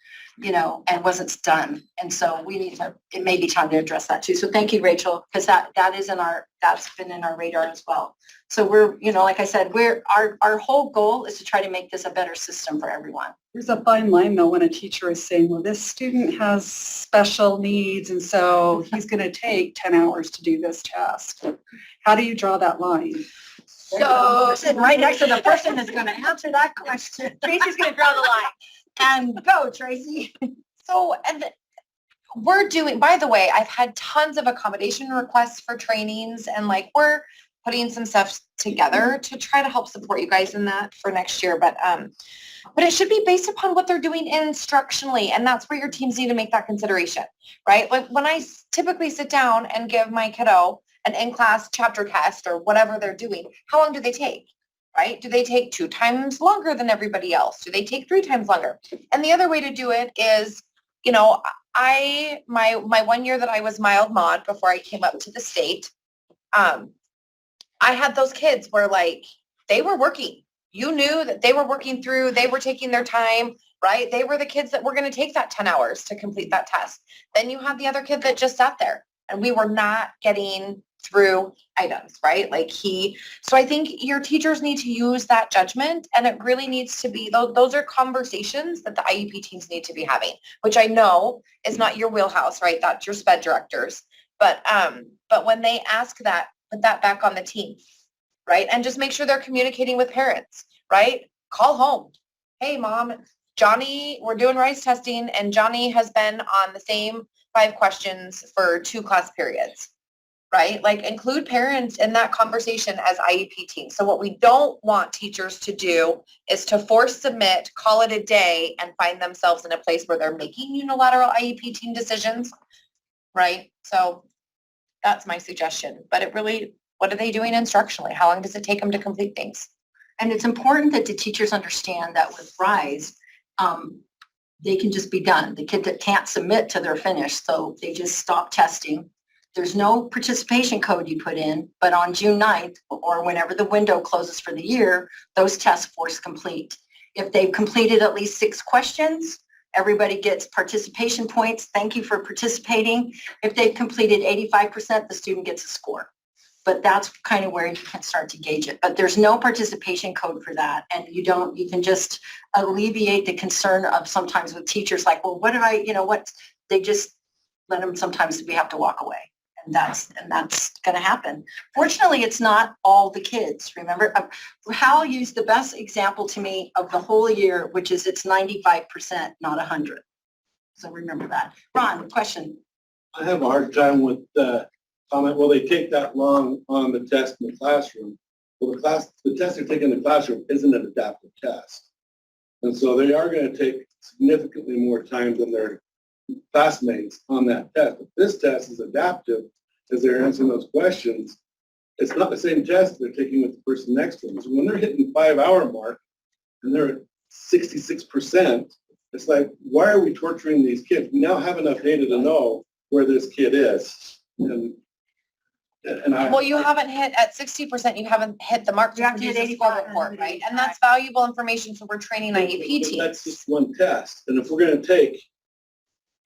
and wasn't done. And so it may be time to address that too. So thank you, Rachel, because that's been in our radar as well. So we're, like I said, our whole goal is to try to make this a better system for everyone. There's a fine line though when a teacher is saying, well, this student has special needs and so he's going to take 10 hours to do this test. How do you draw that line? So sitting right next to the person that's going to answer that question. Tracy's going to draw the line. And go, Tracy. So, and we're doing, by the way, I've had tons of accommodation requests for trainings and we're putting some stuff together to try to help support you guys in that for next year. But it should be based upon what they're doing instructionally. And that's where your teams need to make that consideration, right? Like when I typically sit down and give my kiddo an in-class chapter test or whatever they're doing, how long do they take? Right? Do they take 2 times longer than everybody else? Do they take 3 times longer? And the other way to do it is, my 1 year that I was mild mod before I came up to the state, I had those kids where they were working. You knew that they were working through, they were taking their time. right? They were the kids that were going to take that 10 hours to complete that test. Then you had the other kid that just sat there and we were not getting through items, right? So I think your teachers need to use that judgment, and it really needs to be, those are conversations that the IEP teams need to be having, which I know is not your wheelhouse, right? That's your SPED directors. But when they ask that, put that back on the team, right? And just make sure they're communicating with parents, right? Call home. Hey, Mom, Johnny, we're doing RISE testing, and Johnny has been on the same 5 questions for 2 class periods, right? Include parents in that conversation as IEP teams. So what we don't want teachers to do is to force submit, call it a day, and find themselves in a place where they're making unilateral IEP team decisions, right? So that's my suggestion. But it really, what are they doing instructionally? How long does it take them to complete things? And it's important that the teachers understand that with RISE, they can just be done. The kid that can't submit till they're finished, so they just stop testing. There's no participation code you put in, but on June 9th or whenever the window closes for the year, those tests force complete. If they've completed at least 6 questions, everybody gets participation points. Thank you for participating. If they've completed 85%, the student gets a score. But that's kind of where you can start to gauge it. But there's no participation code for that. And you can just alleviate the concern of sometimes with teachers like, well, what did I, they just let them, sometimes we have to walk away. And that's going to happen. Fortunately, it's not all the kids. Remember, Hal used the best example to me of the whole year, which is it's 95%, not 100. So remember that. Ron, question. I have a hard time with comment, well, they take that long on the test in the classroom. Well, the test they're taking in the classroom isn't an adaptive test. And so they are going to take significantly more time than their classmates on that test. But this test is adaptive as they're answering those questions. It's not the same test they're taking with the person next to them. So when they're hitting the 5-hour mark and they're at 66%, it's like, why are we torturing these kids? We now have enough data to know where this kid is. Well, you haven't hit at 60%, you haven't hit the mark to produce a score report, right? And that's valuable information, so we're training IEP teams. That's just one test. And if we're going to take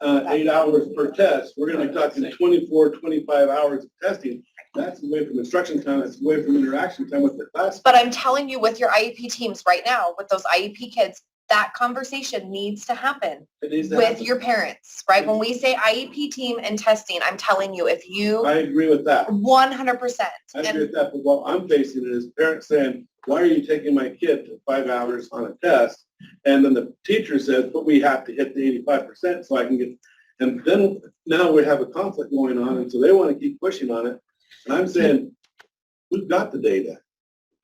8 hours per test, we're going to be talking 24, 25 hours of testing. That's away from instruction time, that's away from interaction time with the class. But I'm telling you, with your IEP teams right now, with those IEP kids, that conversation needs to happen with your parents, right? When we say IEP team and testing, I'm telling you, if you... I agree with that. 100%. I agree with that, but what I'm facing is parents saying, why are you taking my kid to 5 hours on a test? And then the teacher says, but we have to hit the 85% so I can get... And then now we have a conflict going on, and so they want to keep pushing on it. And I'm saying, we've got the data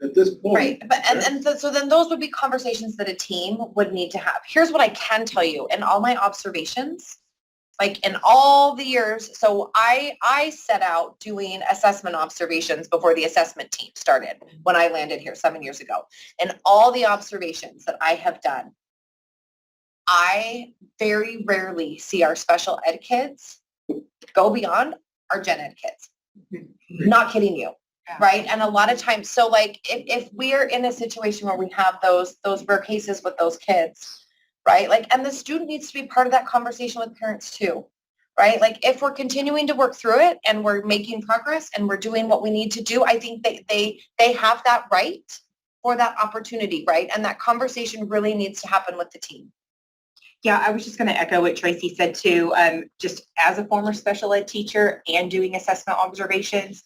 at this point. Right, but so then those would be conversations that a team would need to have. Here's what I can tell you in all my observations, like in all the years. So I set out doing assessment observations before the assessment team started when I landed here 7 years ago. And all the observations that I have done, I very rarely see our special ed kids go beyond our gen ed kids. Not kidding you. Yeah. Right. And a lot of times, so like if we're in a situation where we have those rare cases with those kids, right? Like, and the student needs to be part of that conversation with parents too, right? Like if we're continuing to work through it and we're making progress and we're doing what we need to do, I think they have that right for that opportunity, right? And that conversation really needs to happen with the team. Yeah, I was just going to echo what Tracy said too. Just as a former special ed teacher and doing assessment observations,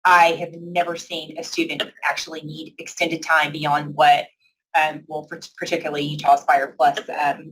I have never seen a student actually need extended time beyond what, particularly Utah Aspire Plus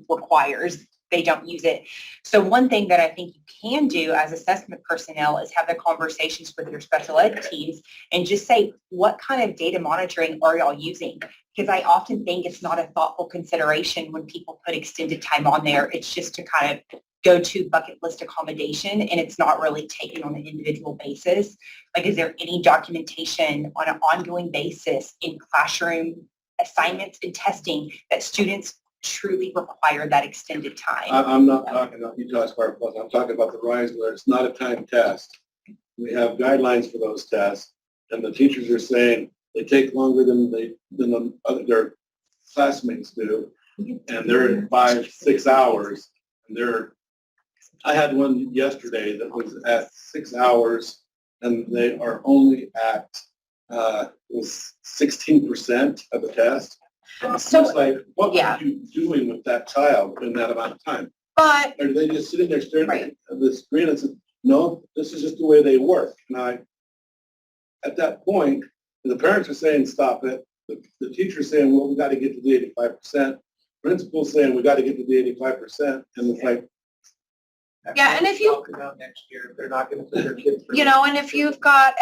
requires. They don't use it. So one thing that I think you can do as assessment personnel is have the conversations with your special ed teams and just say, what kind of data monitoring are y'all using? Because I often think it's not a thoughtful consideration when people put extended time on there. It's just to kind of go to bucket list accommodation, and it's not really taken on an individual basis. Like, is there any documentation on an ongoing basis in classroom assignments and testing that students truly require that extended time? I'm not talking about Utah Aspire Plus. I'm talking about the RISE where it's not a time test. We have guidelines for those tests, and the teachers are saying they take longer than their classmates do. and they're at 5-6 hours, and I had one yesterday that was at 6 hours, and they are only at, was 16% of the test. It's just like, what yeah. are you doing with that child in that amount of time? But Are they just sitting there staring Right. at the screen and saying, no, this is just the way they work? And at that point, the parents are saying, stop it. The teacher's saying, well, we got to get to the 85%. Principal's saying, we got to get to the 85%. And it's like, Yeah, and if you- Talk about next year, if they're not gonna put their kids through. you know, and if you've got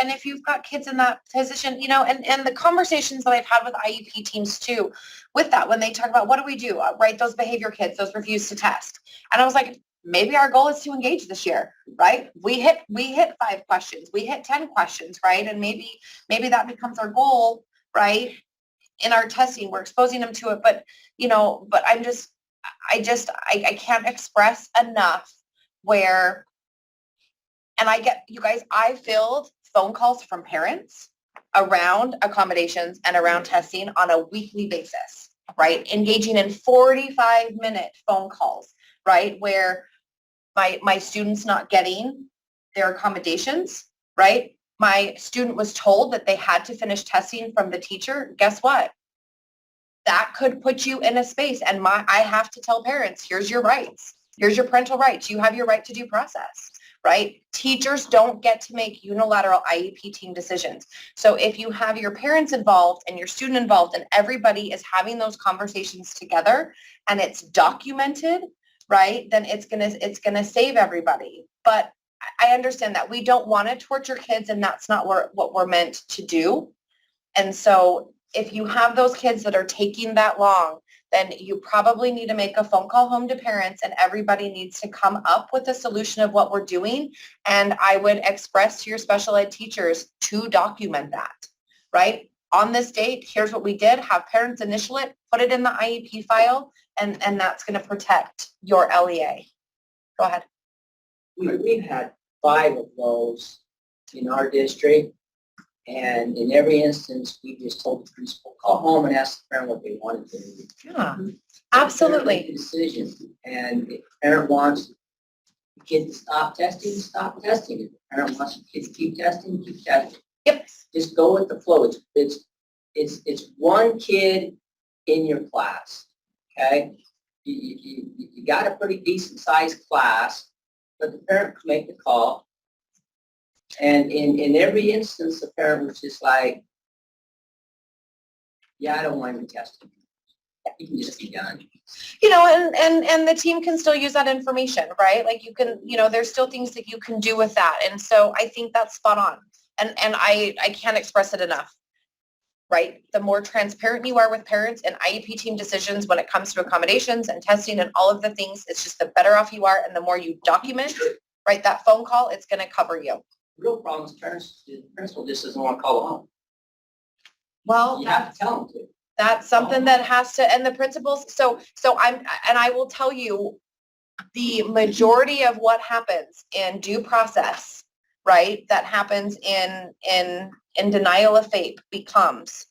kids in that position, you know, and the conversations that I've had with IEP teams too, with that, when they talk about what do we do, right? Those behavior kids, those refuse to test. And I was like, maybe our goal is to engage this year, right? We hit 5 questions, we hit 10 questions, right? And maybe that becomes our goal, right? In our testing, we're exposing them to it, but you know, but I can't express enough where, and I get, you guys, I filled phone calls from parents around accommodations and around testing on a weekly basis, right? Engaging in 45-minute phone calls, right? Where my student's not getting their accommodations, right? My student was told that they had to finish testing from the teacher. Guess what? That could put you in a space, and I have to tell parents, here's your rights. Here's your parental rights. You have your right to due process, right? Teachers don't get to make unilateral IEP team decisions. So if you have your parents involved and your student involved and everybody is having those conversations together and it's documented, right, then it's gonna save everybody. But I understand that we don't want to torture kids, and that's not what we're meant to do. And so if you have those kids that are taking that long, then you probably need to make a phone call home to parents, and everybody needs to come up with a solution of what we're doing. And I would express to your special ed teachers to document that, right? On this date, here's what we did. Have parents initial it, put it in the IEP file, and that's going to protect your LEA. Go ahead. We've had 5 of those in our district, and in every instance, we just told the principal, call home and ask the parent what they wanted to do. Yeah, Make absolutely. a decision, and if the parent wants the kid to stop testing, stop testing. If the parent wants the kid to keep testing, keep testing. Yep. Just go with the flow. It's one kid in your class, okay? You got a pretty decent sized class, but the parent can make the call. And in every instance, the parent was just like, yeah, I don't want him testing. You can just be done. You know, and the team can still use that information, right? Like you can, you know, there's still things that you can do with that. And so I think that's spot on. And I can't express it enough, right? The more transparent you are with parents and IEP team decisions when it comes to accommodations and testing and all of the things, it's just the better off you are. And the more you document, right, that phone call, it's going to cover you. The real problem is the principal just doesn't want to call home. Well, You have to tell them to. that's something that has to, and the principals, so I will tell you, the majority of what happens in due process, right, that happens in denial of FAPE becomes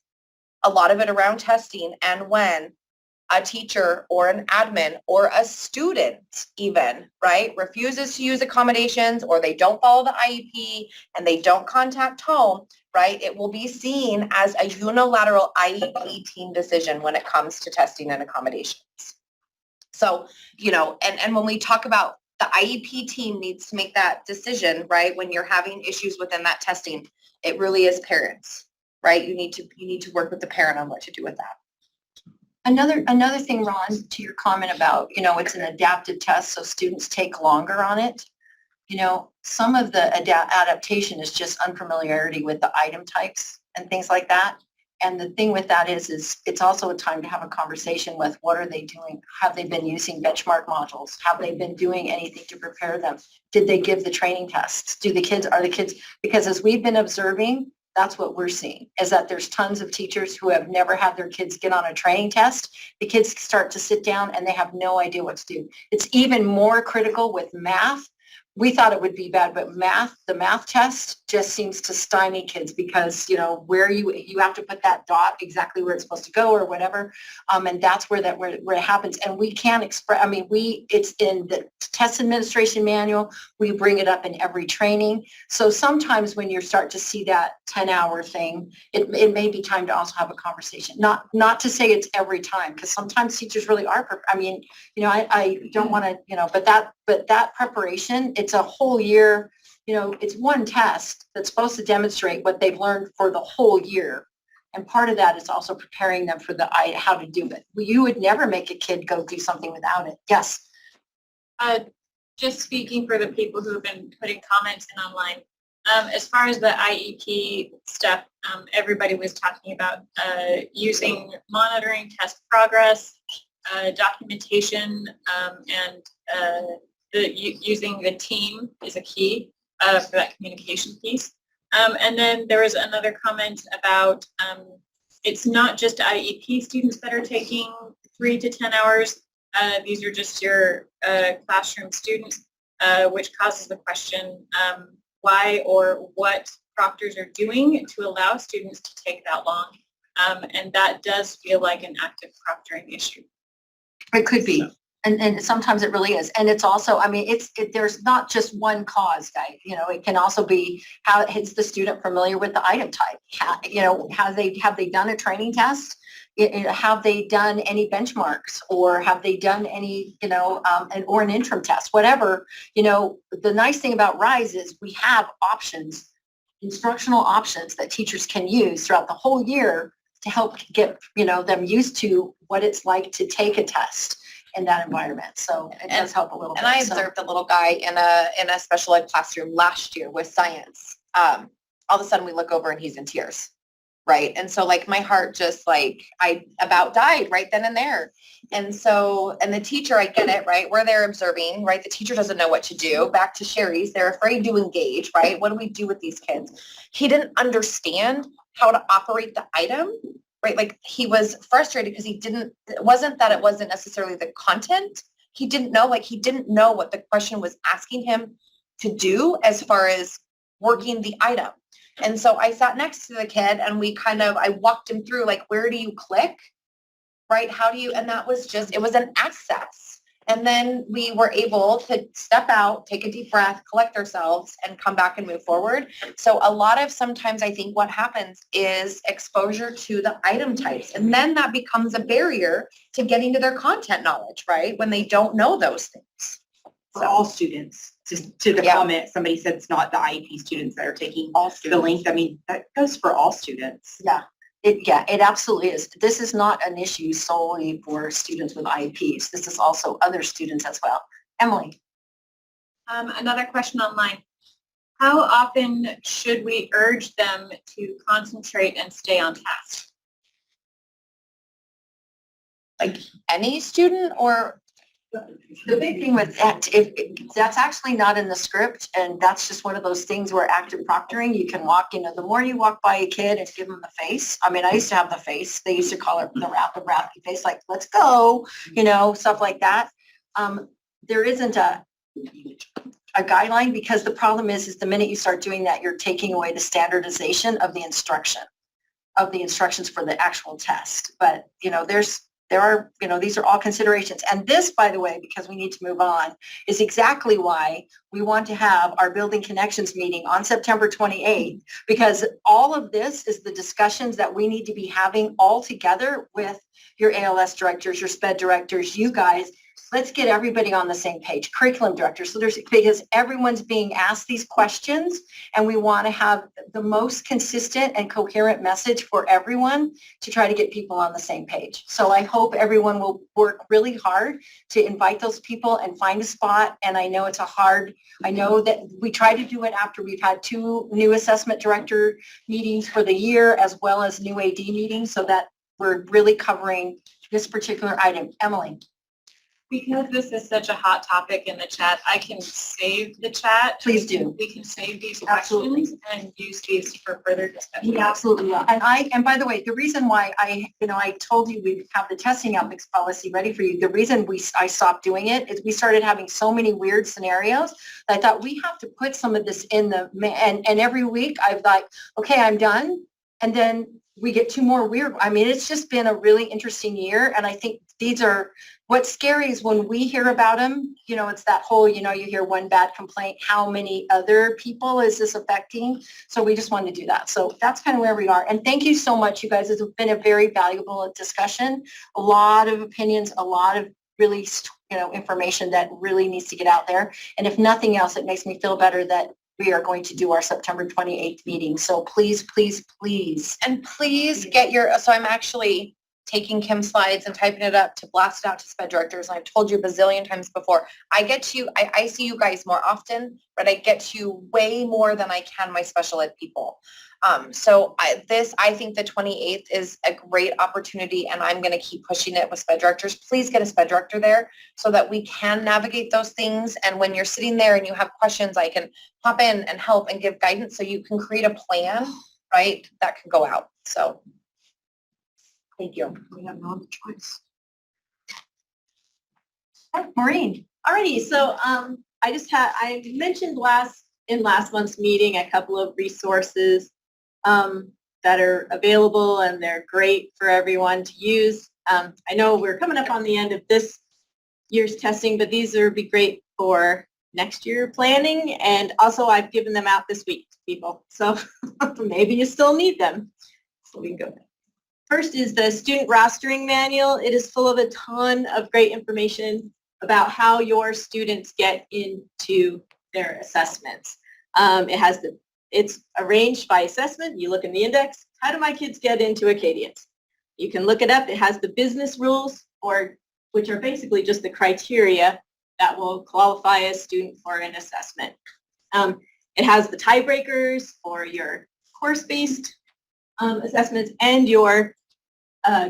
a lot of it around testing, and when a teacher or an admin or a student even, right, refuses to use accommodations, or they don't follow the IEP and they don't contact home, right, it will be seen as a unilateral IEP team decision when it comes to testing and accommodations. So, you know, and when we talk about the IEP team needs to make that decision, right, when you're having issues within that testing, it really is parents, right? You need to work with the parent on what to do with that. Another thing, Ron, to your comment about, you know, it's an adapted test, so students take longer on it. You know, some of the adaptation is just unfamiliarity with the item types and things like that. And the thing with that is it's also a time to have a conversation with what are they doing? Have they been using benchmark modules? Have they been doing anything to prepare them? Did they give the training tests? Are the kids, because as we've been observing, that's what we're seeing, is that there's tons of teachers who have never had their kids get on a training test. The kids start to sit down and they have no idea what to do. It's even more critical with math. We thought it would be bad, but the math test, just seems to stymie kids because, you know, where you have to put that dot exactly where it's supposed to go or whatever. And that's where where it happens. And we can't express, I mean, it's in the test administration manual. We bring it up in every training. So sometimes when you start to see that 10-hour thing, it may be time to also have a conversation. Not to say it's every time, because sometimes teachers really are, I mean, you know, I don't want to, you know, but that preparation, it's a whole year. You know, it's one test that's supposed to demonstrate what they've learned for the whole year. And part of that is also preparing them for how to do it. You would never make a kid go do something without it. Yes. Just speaking for the people who have been putting comments in online, as far as the IEP stuff, everybody was talking about using monitoring test progress, documentation, and using the team is a key for that communication piece. And then there was another comment about it's not just IEP students that are taking 3 to 10 hours. These are just your classroom students, which causes the question why or what proctors are doing to allow students to take that long. And that does feel like an active proctoring issue. It could be. And sometimes it really is. And it's also, I mean, there's not just one cause, guys. You know, it can also be how is the student familiar with the item type? You know, have they done a training test? Have they done any benchmarks, or have they done any, you know, or an interim test, whatever. You know, the nice thing about RISE is we have options, instructional options that teachers can use throughout the whole year to help get, you know, them used to what it's like to take a test in that environment. So it does help a little bit. And I observed a little guy in a special ed classroom last year with science. All of a sudden we look over and he's in tears, right? And so like my heart just like, I about died right then and there. And so, and the teacher, I get it, right? We're there observing, right? The teacher doesn't know what to do. Back to Sherry's, they're afraid to engage, right? What do we do with these kids? He didn't understand how to operate the item. Right, like he was frustrated because it wasn't necessarily the content. He didn't know what the question was asking him to do as far as working the item. And so I sat next to the kid and I walked him through like, where do you click? Right, and that was it was an access. And then we were able to step out, take a deep breath, collect ourselves, and come back and move forward. So sometimes I think what happens is exposure to the item types. And then that becomes a barrier to getting to their content knowledge, right? When they don't know those things. For all students, just to the comment, somebody said it's not the IEP students that are taking the length. I mean, that goes for all students. Yeah. It absolutely is. This is not an issue solely for students with IEPs. This is also other students as well. Emily. Another question online. How often should we urge them to concentrate and stay on task? Like any student, or? The big thing with that, that's actually not in the script, and that's just one of those things where active proctoring, you can walk, you know, the more you walk by a kid and give them the face. I mean, I used to have the face. They used to call it the rappy face, like, let's go, you know, stuff like that. There isn't a guideline, because the problem is the minute you start doing that, you're taking away the standardization of the instructions for the actual test. But, you know, there are, you know, these are all considerations. And this, by the way, because we need to move on, is exactly why we want to have our Building Connections meeting on September 28th, because all of this is the discussions that we need to be having all together with your ALS directors, your SPED directors, you guys. Let's get everybody on the same page, curriculum directors. So because everyone's being asked these questions, and we want to have the most consistent and coherent message for everyone to try to get people on the same page. So I hope everyone will work really hard to invite those people and find a spot. And I know I know that we try to do it after we've had 2 new assessment director meetings for the year, as well as new AD meetings, so that we're really covering this particular item. Emily. Because this is such a hot topic in the chat, I can save the chat. Please do. We can save these Absolutely. questions and use these for further discussion. Yeah, absolutely. Will. And by the way, the reason why I told you we have the testing ethics policy ready for you, the reason I stopped doing it is we started having so many weird scenarios that I thought we have to put some of this in and every week I've like, okay, I'm done. And then we get 2 more weird. I mean, it's just been a really interesting year. And I think what's scary is when we hear about them, it's that whole, you hear one bad complaint, how many other people is this affecting? So we just wanted to do that. So that's kind of where we are. And thank you so much, you guys. It's been a very valuable discussion, a lot of opinions, a lot of really, information that really needs to get out there. And if nothing else, it makes me feel better that we are going to do our September 28th meeting. So please, please, please. And please get so I'm actually taking Kim's slides and typing it up to blast it out to SPED directors. And I've told you a bazillion times before, I see you guys more often, but I get to you way more than I can my special ed people. So I think the 28th is a great opportunity, and I'm going to keep pushing it with SPED directors. Please get a SPED director there so that we can navigate those things. And when you're sitting there and you have questions, I can hop in and help and give guidance so you can create a plan, right, that can go out. So thank you. We have no other choice. Maureen. Alrighty, so I mentioned in last month's meeting a couple of resources that are available, and they're great for everyone to use. I know we're coming up on the end of this year's testing, but these would be great for next year planning, and also I've given them out this week to people, so maybe you still need them. So we can go. First is the student rostering manual. It is full of a ton of great information about how your students get into their assessments. It's arranged by assessment. You look in the index, how do my kids get into Acadians? You can look it up. It has the business rules, which are basically just the criteria that will qualify a student for an assessment. It has the tiebreakers for your course-based assessments and your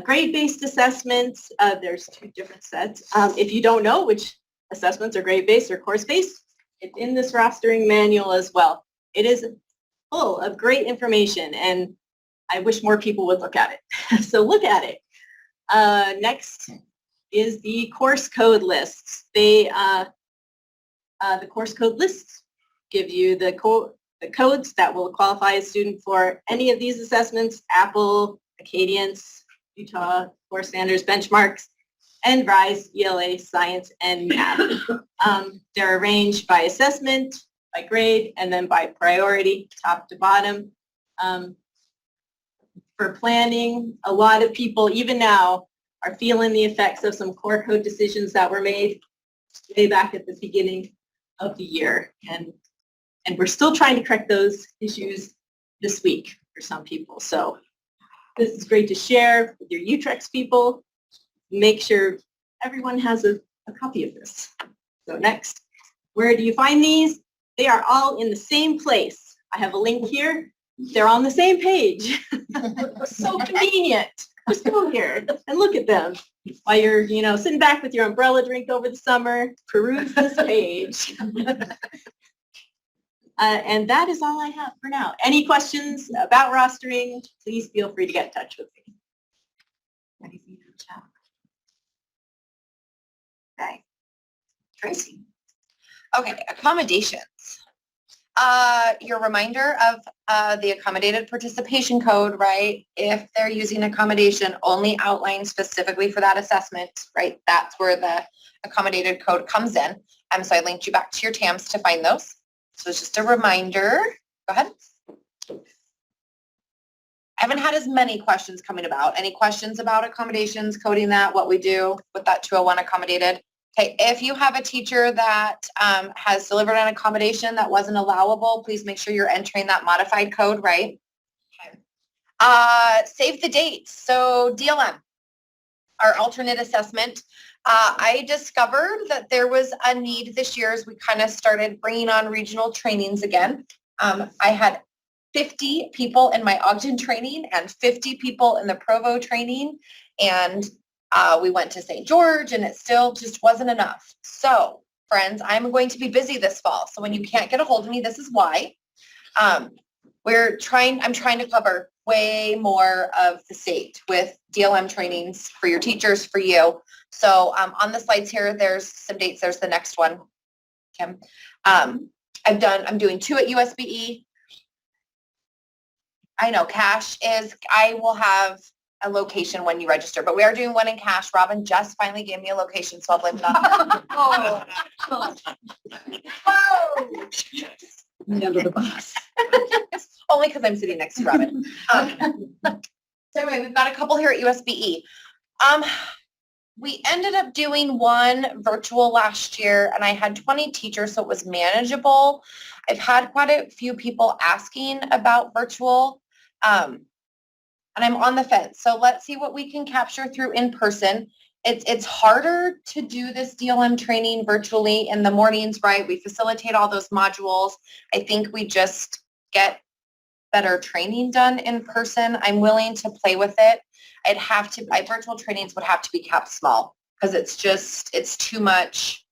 grade-based assessments. There's 2 different sets. If you don't know which assessments are grade-based or course-based, it's in this rostering manual as well. It is full of great information, and I wish more people would look at it. So look at it. Next is the course code lists. The course code lists give you the codes that will qualify a student for any of these assessments: Apple, Acadians, Utah, Core Standards, Benchmarks, and RISE, ELA, Science, and Math. They're arranged by assessment, by grade, and then by priority, top to bottom. For planning, a lot of people, even now, are feeling the effects of some core code decisions that were made way back at the beginning of the year. And we're still trying to correct those issues this week for some people. So this is great to share with your UTREX people. Make sure everyone has a copy of this. So next, where do you find these? They are all in the same place. I have a link here. They're on the same page. So convenient. Just go here and look at them while you're, sitting back with your umbrella drink over the summer. Peruse this page. And that is all I have for now. Any questions about rostering, please feel free to get in touch with me. Anything in the chat? Okay. Tracy. Okay, accommodations. Your reminder of the accommodated participation code, right? If they're using accommodation only outlined specifically for that assessment, right? That's where the accommodated code comes in. So I linked you back to your TAMs to find those. So it's just a reminder. Go ahead. I haven't had as many questions coming about. Any questions about accommodations, coding that, what we do with that 201 accommodated? Okay, if you have a teacher that has delivered an accommodation that wasn't allowable, please make sure you're entering that modified code, right? Okay. Save the dates. So DLM, our alternate assessment. I discovered that there was a need this year as we kind of started bringing on regional trainings again. I had 50 people in my Ogden training and 50 people in the Provo training, and We went to St. George and it still just wasn't enough. So friends, I'm going to be busy this fall. So when you can't get a hold of me, this is why. I'm trying to cover way more of the state with DLM trainings for your teachers, for you. So on the slides here, there's some dates. There's the next one, Kim. I'm doing 2 at USBE. I know I will have a location when you register, but we are doing 1 in Cache. Robin just finally gave me a location, so I'll blame it on Under the bus. only because I'm sitting next to Robin. So anyway, we've got a couple here at USBE. We ended up doing 1 virtual last year, and I had 20 teachers, so it was manageable. I've had quite a few people asking about virtual, and I'm on the fence. So let's see what we can capture through in person. It's harder to do this DLM training virtually in the mornings, right? We facilitate all those modules. I think we just get better training done in person. I'm willing to play with it. Virtual trainings would have to be kept small because it's too much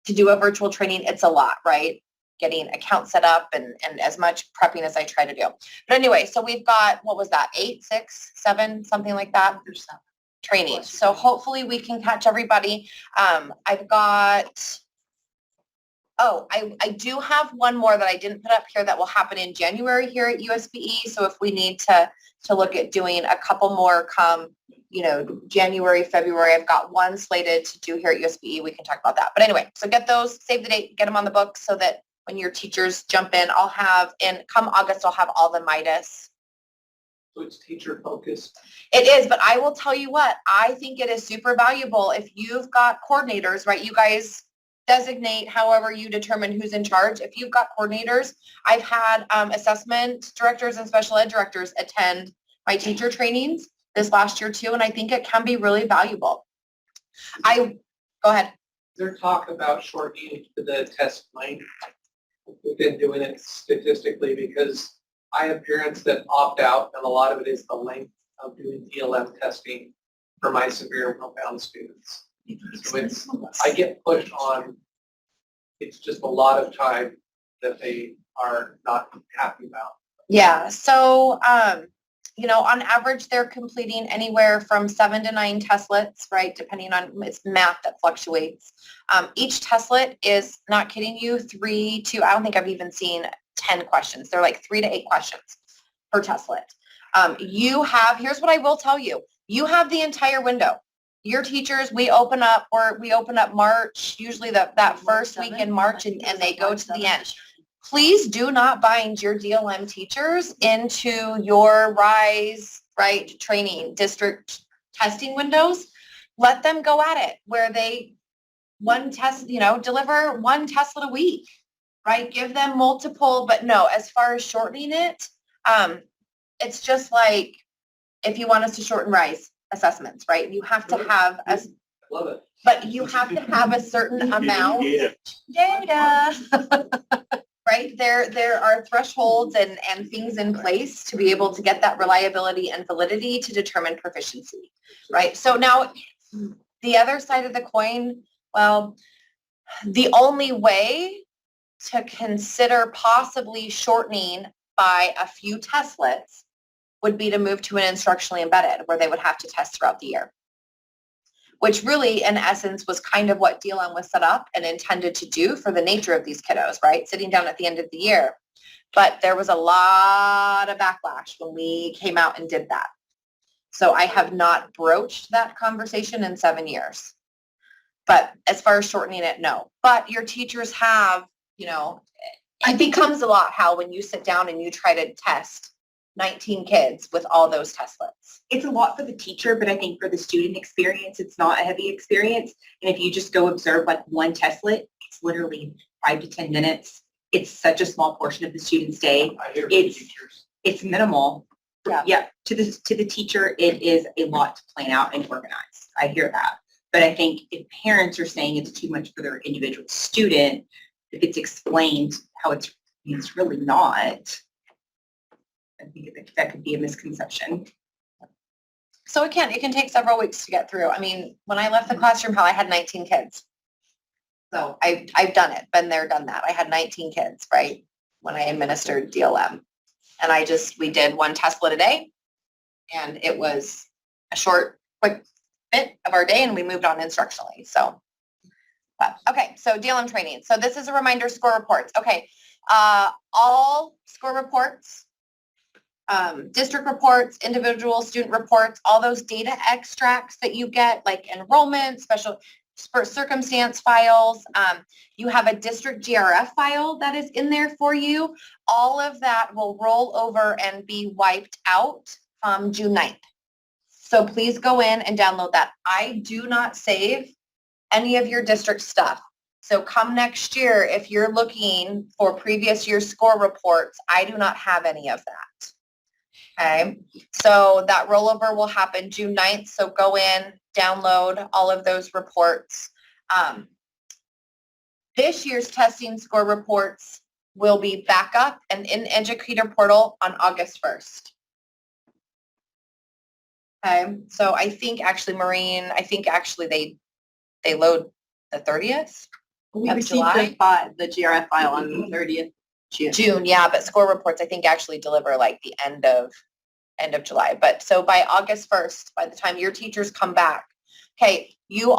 to do a virtual training. It's a lot, right? Getting accounts set up and as much prepping as I try to do. But anyway, so we've got, what was that? 8, 6, 7, something like that. Training. So hopefully we can catch everybody. I've got, I do have one more that I didn't put up here that will happen in January here at USBE. So if we need to look at doing a couple more come, January, February, I've got one slated to do here at USBE. We can talk about that. But anyway, so get those, save the date, get them on the book so that when your teachers jump in, come August, I'll have all the Midas. So it's teacher focused. It is, but I will tell you what, I think it is super valuable if you've got coordinators, right? You guys designate however you determine who's in charge. If you've got coordinators, I've had assessment directors and special ed directors attend my teacher trainings this last year too, and I think it can be really valuable. Go ahead. There's talk about shortening the test length. We've been doing it statistically because I have parents that opt out, and a lot of it is the length of doing DLM testing for my severe and profound students. So I get pushed on, it's just a lot of time that they are not happy about. Yeah, so, on average, they're completing anywhere from 7 to 9 testlets, right, depending on, it's math that fluctuates. Each testlet is, not kidding you, 3 to, I don't think I've even seen 10 questions. They're like 3 to 8 questions per testlet. Here's what I will tell you. You have the entire window. Your teachers, we open up March, usually that first week in March, and they go to the end. Please do not bind your DLM teachers into your RISE, right, training district testing windows. Let them go at it where they deliver 1 testlet a week, right? Give them multiple, but no, as far as shortening it, it's just like if you want us to shorten RISE assessments, right? You have to have Love it. But you have to have a certain amount. Data. Right? There are thresholds and things in place to be able to get that reliability and validity to determine proficiency, right? So now the other side of the coin, well, the only way to consider possibly shortening by a few testlets would be to move to an instructionally embedded where they would have to test throughout the year, which really in essence was kind of what DLM was set up and intended to do for the nature of these kiddos, right? Sitting down at the end of the year. But there was a lot of backlash when we came out and did that. So I have not broached that conversation in 7 years. But as far as shortening it, no. But your teachers have, it becomes a lot, Hal, when you sit down and you try to test 19 kids with all those testlets. It's a lot for the teacher, but I think for the student experience, it's not a heavy experience. And if you just go observe like 1 testlet, it's literally 5 to 10 minutes. It's such a small portion of the student's day. I hear It's minimal. Yeah. To the teacher, it is a lot to plan out and organize. I hear that. But I think if parents are saying it's too much for their individual student, if it's explained how it's really not, I think that could be a misconception. So it can take several weeks to get through. I mean, when I left the classroom hall, I had 19 kids. So I've done it, been there, done that. I had 19 kids, right? When I administered DLM. And we did one testlet a day. And it was a short, quick bit of our day and we moved on instructionally. So, but, okay, so DLM training. So this is a reminder score reports. Okay, all score reports, district reports, individual student reports, all those data extracts that you get, like enrollment, special circumstance files. You have a district GRF file that is in there for you. All of that will roll over and be wiped out June 9th. So please go in and download that. I do not save any of your district stuff. So come next year, if you're looking for previous year's score reports, I do not have any of that. Okay, so that rollover will happen June 9th. So go in, download all of those reports. This year's testing score reports will be back up and in Educator Portal on August 1st. Okay, so I think actually, Maureen, they load the 30th We of received July. the GRF file on the 30th June, yeah, but score reports I think actually deliver like the end of July. But so by August 1st, by the time your teachers come back, okay, you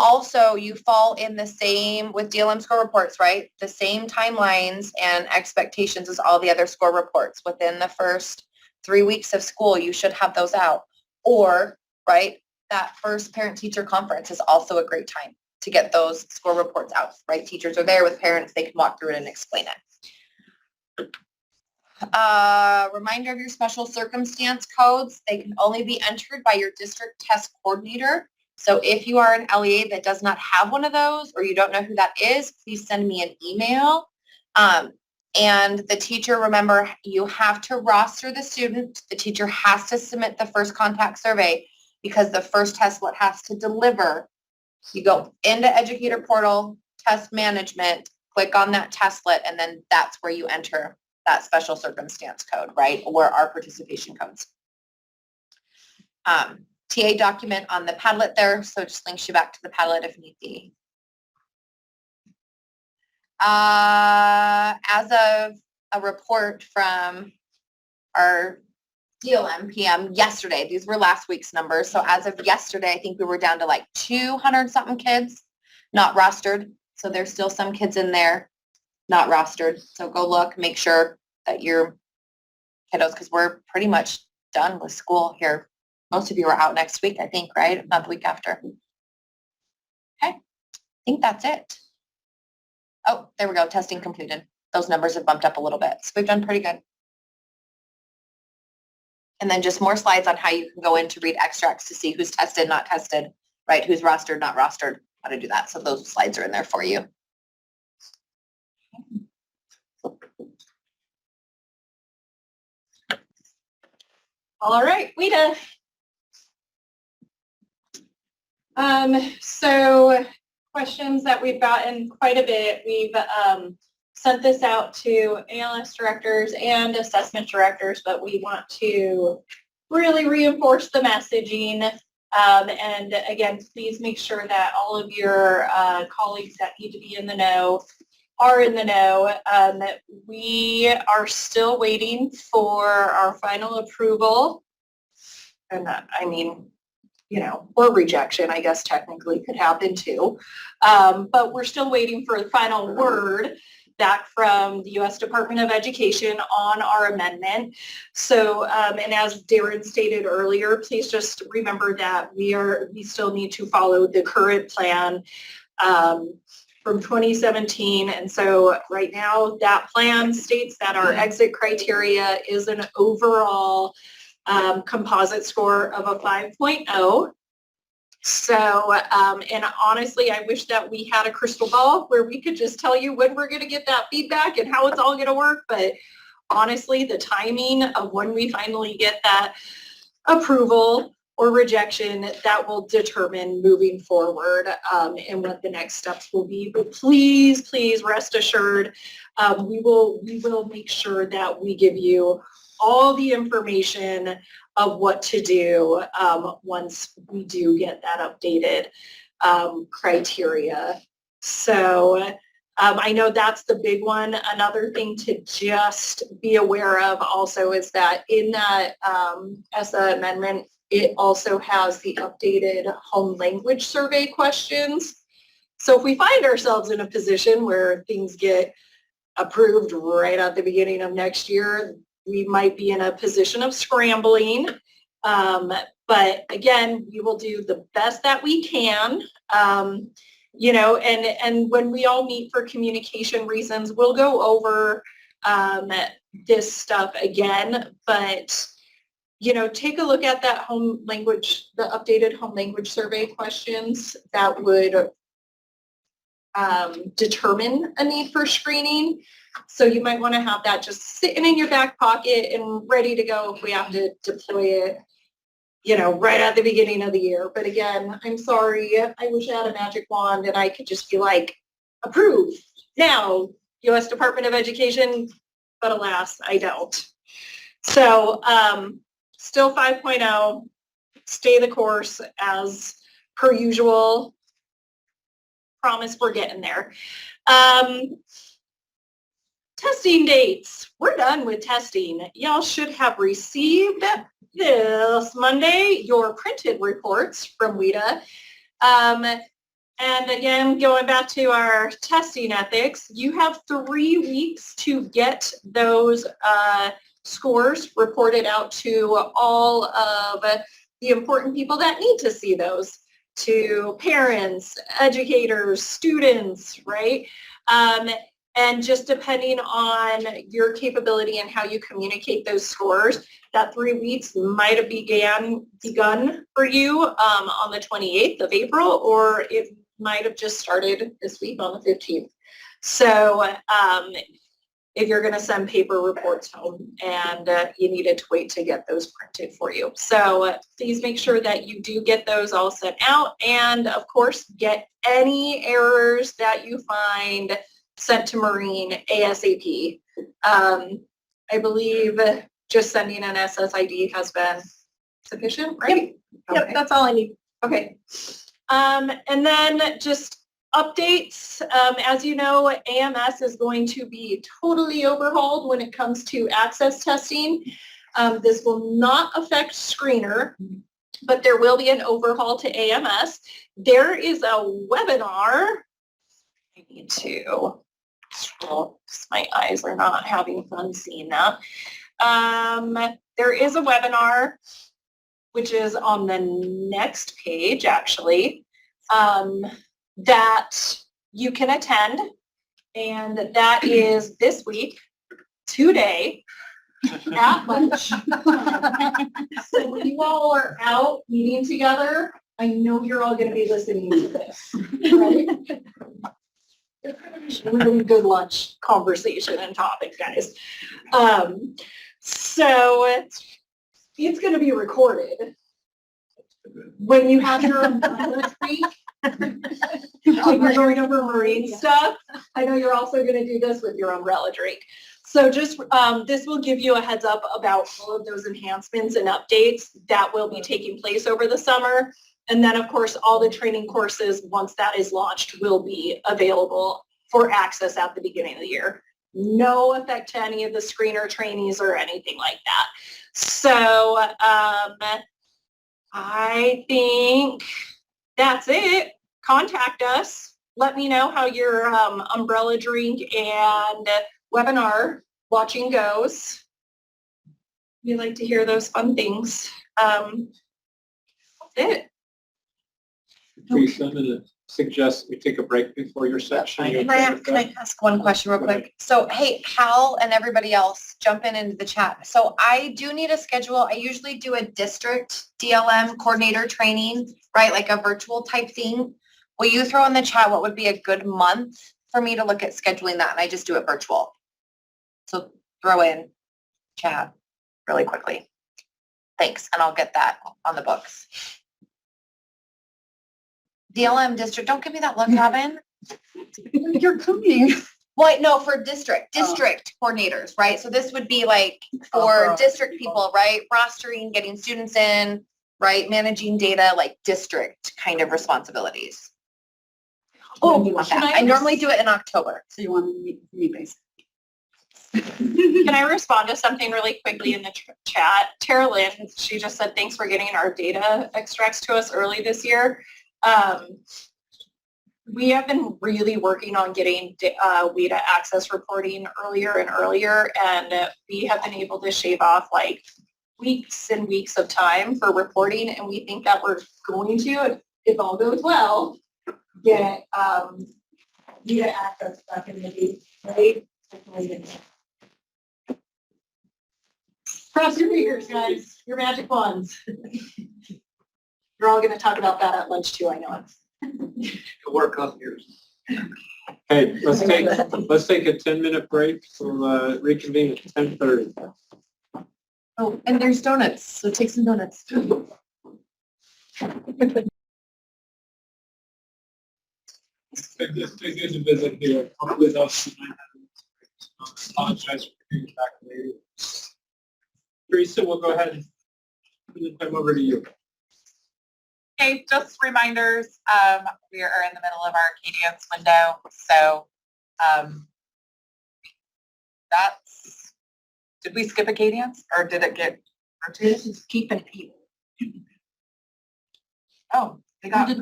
fall in the same with DLM score reports, right? The same timelines and expectations as all the other score reports. Within the first 3 weeks of school, you should have those out. Or, right, that first parent-teacher conference is also a great time to get those score reports out, right? Teachers are there with parents, they can walk through it and explain it. Reminder of your special circumstance codes. They can only be entered by your district test coordinator. So if you are an LEA that does not have one of those or you don't know who that is, please send me an email. And the teacher, remember, you have to roster the student. The teacher has to submit the first contact survey because the first testlet has to deliver. You go into Educator Portal, test management, click on that testlet, and then that's where you enter that special circumstance code, right? Or our participation codes. TA document on the Padlet there, so it just links you back to the Padlet if need be. As of a report from our DLM PM yesterday, these were last week's numbers, so as of yesterday, I think we were down to like 200 something kids not rostered, so there's still some kids in there not rostered, so go look, make sure that your kiddos, because we're pretty much done with school here. Most of you are out next week, I think, right? Not the week after. Okay, I think that's it. Oh, there we go, testing completed. Those numbers have bumped up a little bit, so we've done pretty good. And then just more slides on how you can go in to read extracts to see who's tested, not tested, right? Who's rostered, not rostered, how to do that. So those slides are in there for you. All right, Wita. So questions that we've gotten quite a bit. We've sent this out to ALS directors and assessment directors, but we want to really reinforce the messaging. And again, please make sure that all of your colleagues that need to be in the know are in the know. We are still waiting for our final approval. And I mean, you know, or rejection, I guess technically could happen too. But we're still waiting for the final word back from the U.S. Department of Education on our amendment. So, and as Darren stated earlier, please just remember that we still need to follow the current plan from 2017. And so right now that plan states that our exit criteria is an overall composite score of a 5.0. So, and honestly, I wish that we had a crystal ball where we could just tell you when we're going to get that feedback and how it's all going to work. But honestly, the timing of when we finally get that approval or rejection, that will determine moving forward and what the next steps will be. But please, please rest assured, we will make sure that we give you all the information of what to do once we do get that updated criteria. So I know that's the big one. Another thing to just be aware of also is that in that ESSA amendment, it also has the updated home language survey questions. So if we find ourselves in a position where things get approved right at the beginning of next year, we might be in a position of scrambling. But again, we will do the best that we can. You know, and when we all meet for communication reasons, we'll go over this stuff again, but you know, take a look at that home language, the updated home language survey questions that would determine a need for screening. So you might want to have that just sitting in your back pocket and ready to go if we have to deploy it, you know, right at the beginning of the year. But again, I'm sorry, I wish I had a magic wand and I could just be like, approved now, U.S. Department of Education, but alas, I don't. So still 5.0, stay the course as per usual. Promise we're getting there. Testing dates. We're done with testing. Y'all should have received this Monday your printed reports from WIDA. And again, going back to our testing ethics, you have 3 weeks to get those scores reported out to all of the important people that need to see those, to parents, educators, students, right? And just depending on your capability and how you communicate those scores, that 3 weeks might have begun for you on the 28th of April, or it might have just started this week on the 15th. So if you're going to send paper reports home and you needed to wait to get those printed for you. So please make sure that you do get those all sent out, and of course get any errors that you find sent to Maureen ASAP. I believe just sending an SSID has been sufficient, right? Yep, Okay. that's all I need. Okay. And then just updates. As you know, AMS is going to be totally overhauled when it comes to access testing. This will not affect Screener, but there will be an overhaul to AMS. There is a webinar. I need to scroll because my eyes are not having fun seeing that. There is a webinar, which is on the next page, actually, that you can attend, and that is this week, today, at lunch. So when you all are out meeting together, I know you're all going to be listening to this, right? Really good lunch conversation and topic, guys. So it's going to be recorded. When you have your umbrella week, when you're going over marine stuff, I know you're also going to do this with your umbrella drink. So just this will give you a heads up about all of those enhancements and updates that will be taking place over the summer. And then, of course, all the training courses, once that is launched, will be available for access at the beginning of the year. No effect to any of the screener trainees or anything like that. So I think that's it. Contact us. Let me know how your umbrella drink and webinar watching goes. We like to hear those fun things. That's it. Teresa, I'm going to suggest we take a break before your section. Can I ask one question real quick? So, hey, Hal and everybody else, jump into the chat. So I do need a schedule. I usually do a district DLM coordinator training, right? Like a virtual type thing. Will you throw in the chat what would be a good month for me to look at scheduling that? And I just do it virtual. So throw in chat really quickly. Thanks. And I'll get that on the books. DLM district, don't give me that look, Robin. You're coming. Well, no, for district coordinators, right? So this would be like for district people, right? Rostering, getting students in, right? Managing data, like district kind of responsibilities. Oh, I normally do it in October. So you want me basically. Can I respond to something really quickly in the chat? Tara Lynn, she just said, thanks for getting our data extracts to us early this year. We have been really working on getting WIDA access reporting earlier and earlier, and we have been able to shave off like weeks and weeks of time for reporting, and we think that we're going to, if all goes well, get WIDA access back in the day, right? Cross your fingers, guys. Your magic wands. You're all going to talk about that at lunch too, I know. Work on yours. Okay, let's take a 10-minute break. We'll reconvene at 10:30. Oh, and there's donuts, so take some donuts. It's been good to visit here. Hopefully those apologize for being back later. Teresa, we'll go ahead and turn the time over to you. Okay, just reminders, we are in the middle of our Acadians window, so that's, did we skip Acadians or did it get rotated? This is keeping people. Oh, they got,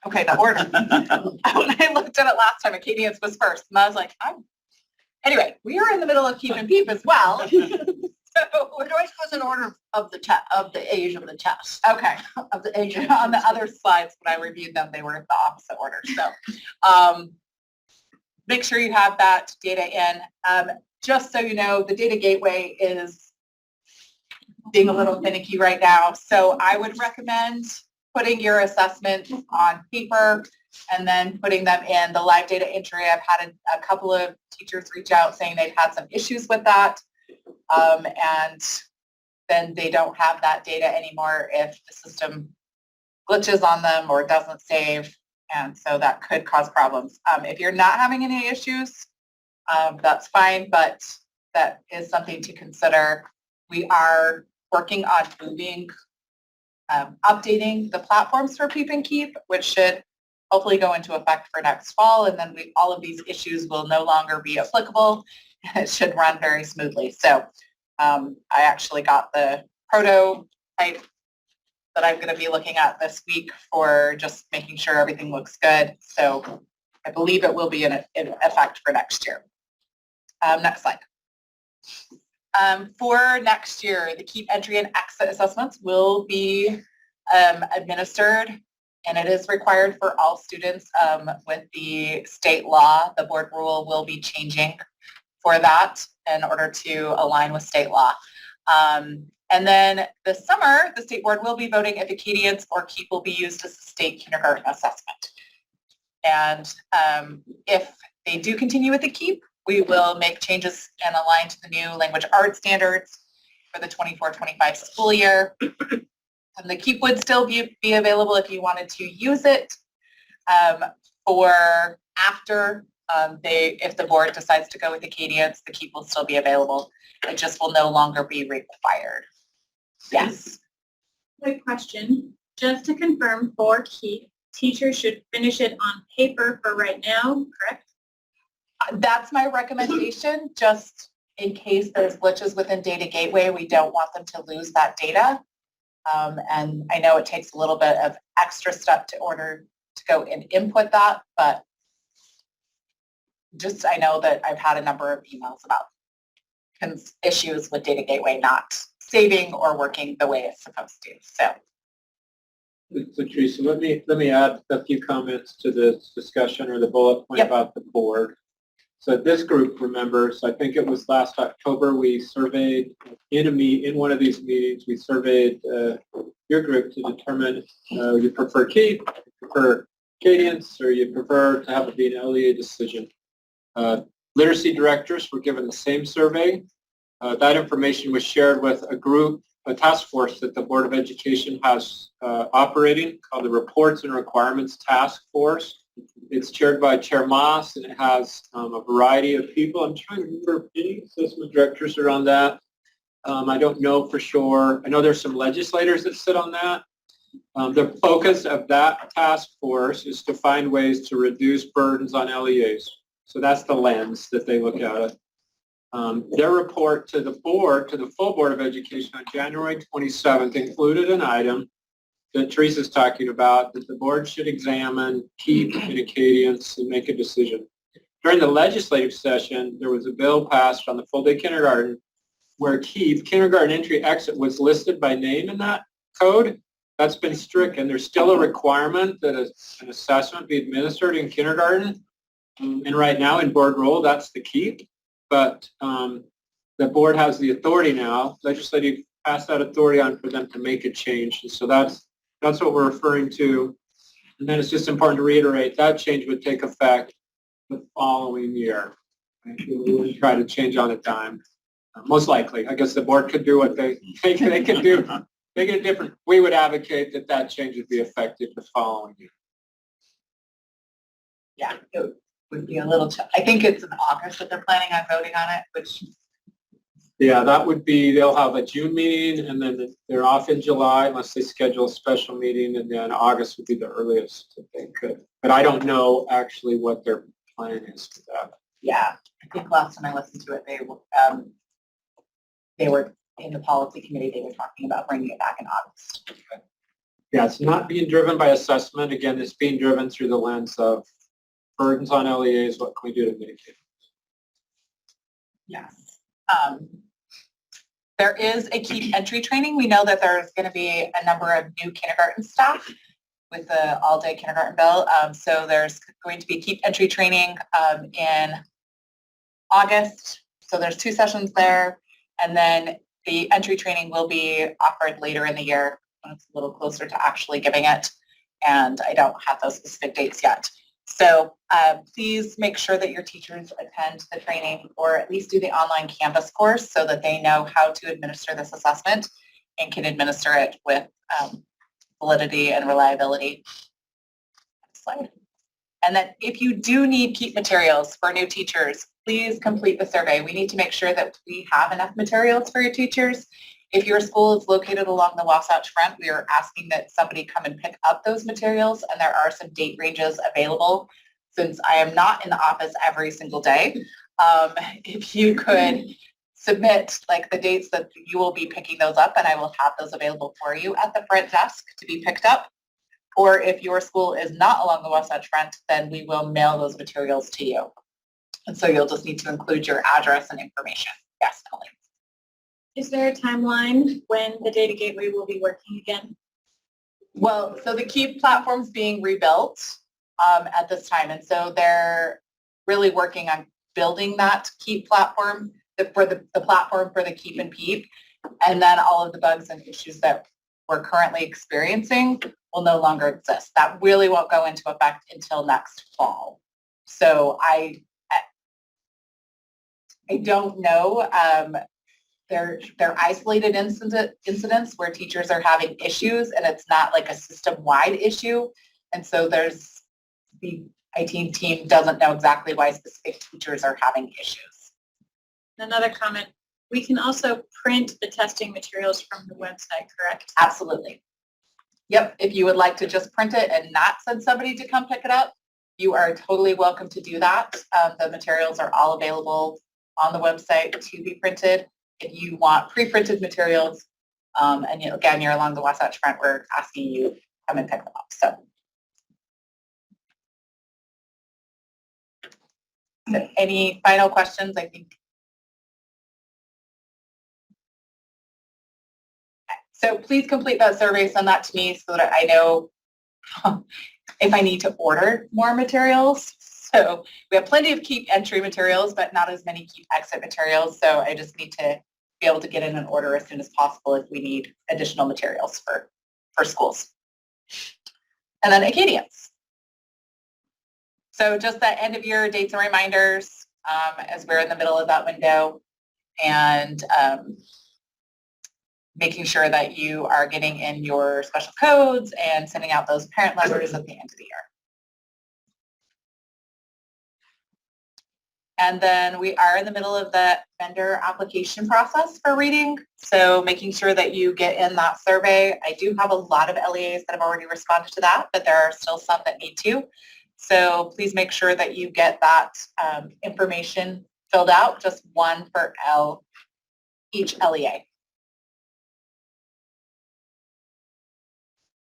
okay, the order. When I looked at it last time, Acadians was first, and I was like, anyway, we are in the middle of Keep and Peep as well. So It always goes in order of the age of the test. okay, Of the age of on the other slides, when I reviewed them, they were in the opposite order. So make sure you have that data in. Just so you know, the data gateway is being a little finicky right now. So I would recommend putting your assessments on paper and then putting them in the live data entry. I've had a couple of teachers reach out saying they've had some issues with that. And then they don't have that data anymore if the system glitches on them or doesn't save. And so that could cause problems. If you're not having any issues, that's fine, but that is something to consider. We are working on moving, updating the platforms for Peep and Keep, which should hopefully go into effect for next fall. And then all of these issues will no longer be applicable. It should run very smoothly. So I actually got the prototype that I'm going to be looking at this week for just making sure everything looks good. So I believe it will be in effect for next year. Next slide. For next year, the Keep entry and exit assessments will be administered, and it is required for all students with the state law. The board rule will be changing for that in order to align with state law. And then this summer, the state board will be voting if Acadians or Keep will be used as a state kindergarten assessment. And if they do continue with the Keep, we will make changes and align to the new language arts standards for the 24-25 school year. And the Keep would still be available if you wanted to use it for after if the board decides to go with Acadians, the Keep will still be available. It just will no longer be required. Yes. Quick question, just to confirm for Keep, teachers should finish it on paper for right now, correct? That's my recommendation, just in case there's glitches within Data Gateway, we don't want them to lose that data. And I know it takes a little bit of extra step to go and input that, but just I know that I've had a number of emails about issues with Data Gateway not saving or working the way it's supposed to. So Teresa, let me add a few comments to this discussion or the bullet point about the board. So this group remembers, I think it was last October, we surveyed in one of these meetings, we surveyed your group to determine you prefer Keep, you prefer Acadians, or you prefer to have it be an LEA decision. Literacy directors were given the same survey. That information was shared with a task force that the Board of Education has operating called the Reports and Requirements Task Force. It's chaired by Chair Moss, and it has a variety of people. I'm trying to remember if any assessment directors are on that. I don't know for sure. I know there's some legislators that sit on that. The focus of that task force is to find ways to reduce burdens on LEAs. So that's the lens that they look at it. Their report to the board, to the full Board of Education on January 27th included an item that Teresa's talking about, that the board should examine, keep in Acadians and make a decision. During the legislative session, there was a bill passed on the full-day kindergarten where KEEP, kindergarten entry exit, was listed by name in that code. That's been stricken. There's still a requirement that an assessment be administered in kindergarten. And right now in board rule, that's the KEEP. But the board has the authority now, legislative passed that authority on for them to make a change. And so that's what we're referring to. And then it's just important to reiterate that change would take effect the following year. We wouldn't try to change on a dime. Most likely, I guess the board could do what they could do. Make it different. We would advocate that change would be effective the following year. Yeah, it would be a little, I think it's in August that they're planning on voting on it, which. Yeah, that would be, they'll have a June meeting and then they're off in July unless they schedule a special meeting, and then August would be the earliest that they could. But I don't know actually what their plan is for that. Yeah, I think last time I listened to it, they were in the policy committee, they were talking about bringing it back in August. Yeah, it's not being driven by assessment. Again, it's being driven through the lens of burdens on LEAs. What can we do to mitigate? Yes. There is a KEEP entry training. We know that there's going to be a number of new kindergarten staff with the all-day kindergarten bill. So there's going to be KEEP entry training in August. So there's 2 sessions there. And then the entry training will be offered later in the year when it's a little closer to actually giving it. And I don't have those specific dates yet. So please make sure that your teachers attend the training or at least do the online Canvas course so that they know how to administer this assessment and can administer it with validity and reliability. Next slide. And then if you do need KEEP materials for new teachers, please complete the survey. We need to make sure that we have enough materials for your teachers. If your school is located along the Wasatch Front, we are asking that somebody come and pick up those materials, and there are some date ranges available. Since I am not in the office every single day, if you could submit like the dates that you will be picking those up, and I will have those available for you at the front desk to be picked up. Or if your school is not along the Wasatch Front, then we will mail those materials to you. And so you'll just need to include your address and information. Yes, Emily. Is there a timeline when the data gateway will be working again? Well, so the KEEP platform's being rebuilt at this time. And so they're really working on building that KEEP platform, the platform for the KEEP and PEEP. And then all of the bugs and issues that we're currently experiencing will no longer exist. That really won't go into effect until next fall. So I don't know. They're isolated incidents where teachers are having issues, and it's not like a system-wide issue. And so the IT team doesn't know exactly why specific teachers are having issues. Another comment, we can also print the testing materials from the website, correct? Absolutely. Yep, if you would like to just print it and not send somebody to come pick it up, you are totally welcome to do that. The materials are all available on the website to be printed. If you want pre-printed materials, and again, you're along the Wasatch Front, we're asking you to come and pick them up. So any final questions, I think? So please complete that survey, send that to me so that I know if I need to order more materials. So we have plenty of KEEP entry materials, but not as many KEEP exit materials. So I just need to be able to get in an order as soon as possible if we need additional materials for schools. And then Acadians. So just that end of year dates and reminders as we're in the middle of that window, and making sure that you are getting in your special codes and sending out those parent letters at the end of the year. And then we are in the middle of the vendor application process for reading. So making sure that you get in that survey. I do have a lot of LEAs that have already responded to that, but there are still some that need to. So please make sure that you get that information filled out, just one for each LEA.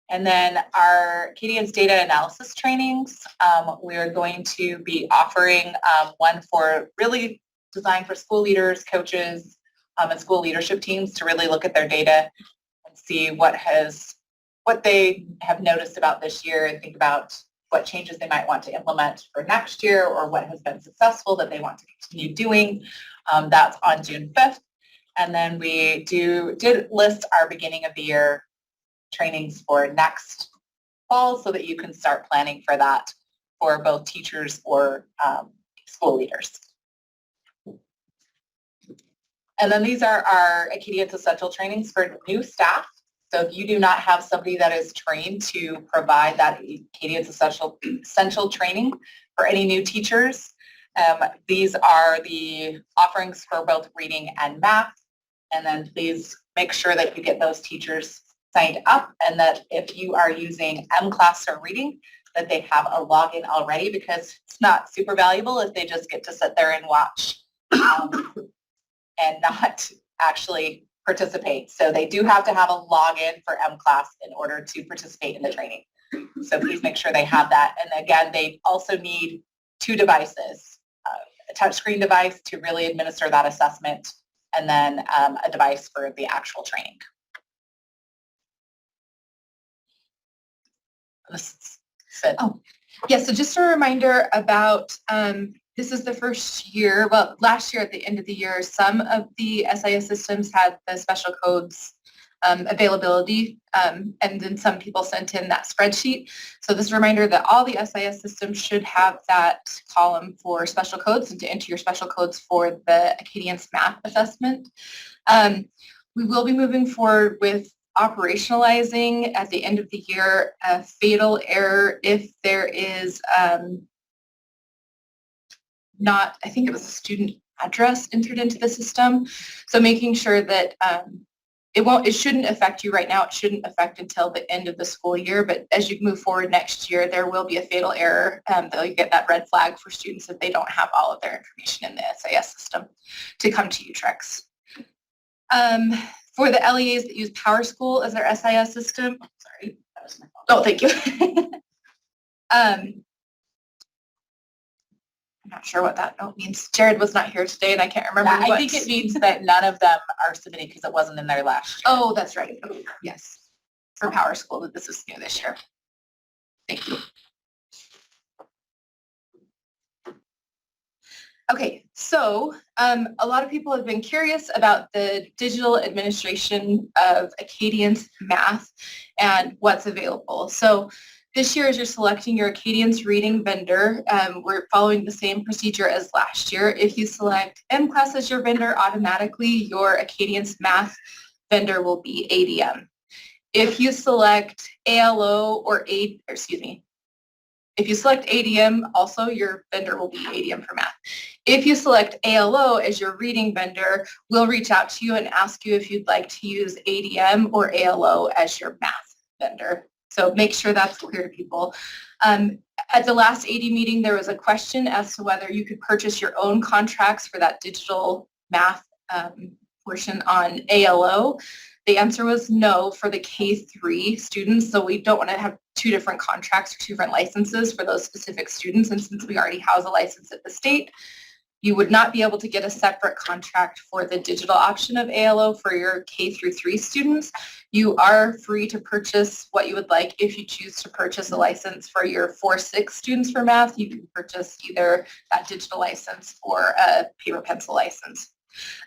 And then our Acadians data analysis trainings, we're going to be offering one for really designed for school leaders, coaches, and school leadership teams to really look at their data and see what they have noticed about this year and think about what changes they might want to implement for next year or what has been successful that they want to continue doing. That's on June 5th. And then we did list our beginning of the year trainings for next fall so that you can start planning for that for both teachers or school leaders. And then these are our Acadians Essential trainings for new staff. So if you do not have somebody that is trained to provide that Acadians Essential training for any new teachers, these are the offerings for both reading and math. And then please make sure that you get those teachers signed up and that if you are using M-Class or reading, that they have a login already because it's not super valuable if they just get to sit there and watch and not actually participate. So they do have to have a login for M-Class in order to participate in the training. So please make sure they have that. And again, they also need 2 devices, a touchscreen device to really administer that assessment and then a device for the actual training. Yeah, so just a reminder about, this is the first year, well, last year at the end of the year, some of the SIS systems had the special codes availability, and then some people sent in that spreadsheet. So this is a reminder that all the SIS systems should have that column for special codes and to enter your special codes for the Acadians math assessment. We will be moving forward with operationalizing at the end of the year a fatal error if there is not, I think it was a student address entered into the system. So making sure that it shouldn't affect you right now. It shouldn't affect until the end of the school year. But as you move forward next year, there will be a fatal error. They'll get that red flag for students if they don't have all of their information in the SIS system to come to UTREX. For the LEAs that use PowerSchool as their SIS system, sorry, that was my fault. Oh, thank you. I'm not sure what that note means. Jared was not here today and I can't remember I think it means that none of them are submitting because it wasn't in there last year. Oh, that's right. Okay. Yes. For PowerSchool, that this is new this year. Thank you. Okay, so a lot of people have been curious about the digital administration of Acadians math and what's available. So this year, as you're selecting your Acadians reading vendor, we're following the same procedure as last year. If you select M-Class as your vendor, automatically your Acadians math vendor will be ADM. If you select ALO or if you select ADM, also your vendor will be ADM for math. If you select ALO as your reading vendor, we'll reach out to you and ask you if you'd like to use ADM or ALO as your math vendor. So make sure that's clear to people. At the last AD meeting, there was a question as to whether you could purchase your own contracts for that digital math portion on ALO. The answer was no for the K-3 students, so we don't want to have 2 different contracts or 2 different licenses for those specific students, and since we already house a license at the state, you would not be able to get a separate contract for the digital option of ALO for your K-3 students. You are free to purchase what you would like. If you choose to purchase a license for your 4-6 students for math, you can purchase either that digital license or a paper pencil license.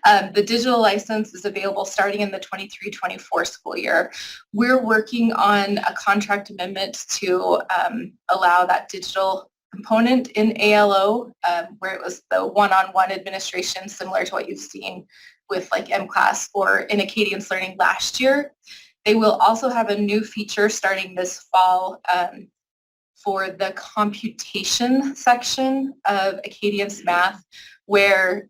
The digital license is available starting in the 23-24 school year. We're working on a contract amendment to allow that digital component in ALO, where it was the one-on-one administration, similar to what you've seen with like M-Class or in Acadians Learning last year. They will also have a new feature starting this fall for the computation section of Acadians Math, where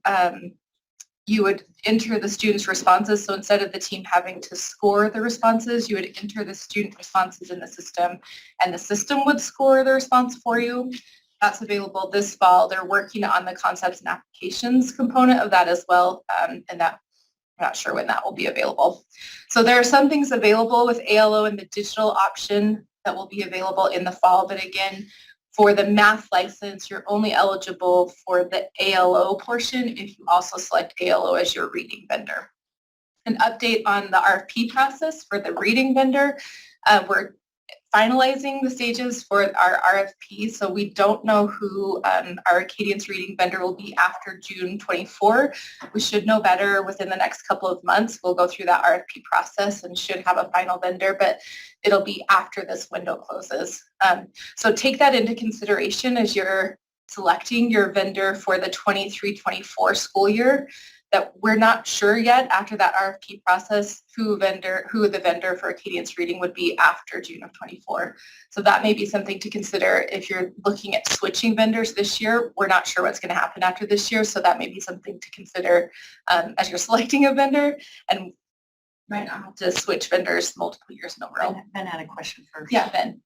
you would enter the students' responses. So instead of the team having to score the responses, you would enter the student responses in the system, and the system would score the response for you. That's available this fall. They're working on the concepts and applications component of that as well, and that I'm not sure when that will be available. So there are some things available with ALO and the digital option that will be available in the fall, but again, for the math license, you're only eligible for the ALO portion if you also select ALO as your reading vendor. An update on the RFP process for the reading vendor. We're finalizing the stages for our RFP, so we don't know who our Acadience reading vendor will be after June 24. We should know better within the next couple of months. We'll go through that RFP process and should have a final vendor, but it'll be after this window closes. So take that into consideration as you're selecting your vendor for the 23-24 school year, that we're not sure yet after that RFP process who the vendor for Acadience reading would be after June of 24. So that may be something to consider if you're looking at switching vendors this year. We're not sure what's going to happen after this year, so that may be something to consider as you're selecting a vendor, and might not have to switch vendors multiple years in a row. Ben had a question first. Yeah, Ben.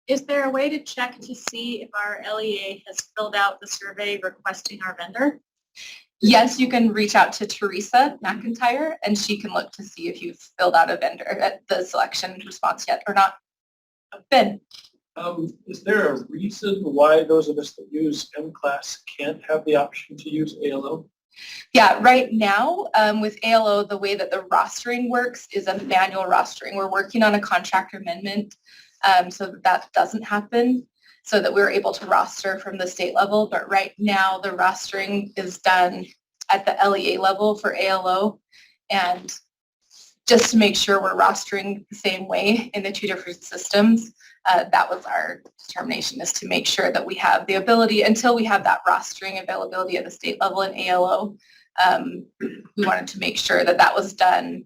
Is there a way to check to see if our LEA has filled out the survey requesting our vendor? Yes, you can reach out to Teresa McIntyre, and she can look to see if you've filled out a vendor at the selection response yet or not. Ben? Is there a reason why those of us that use M-Class can't have the option to use ALO? Yeah, right now with ALO, the way that the rostering works is a manual rostering. We're working on a contract amendment so that doesn't happen, so that we're able to roster from the state level. But right now, the rostering is done at the LEA level for ALO. And just to make sure we're rostering the same way in the two different systems, that was our determination, is to make sure that we have the ability, until we have that rostering availability at the state level in ALO, we wanted to make sure that that was done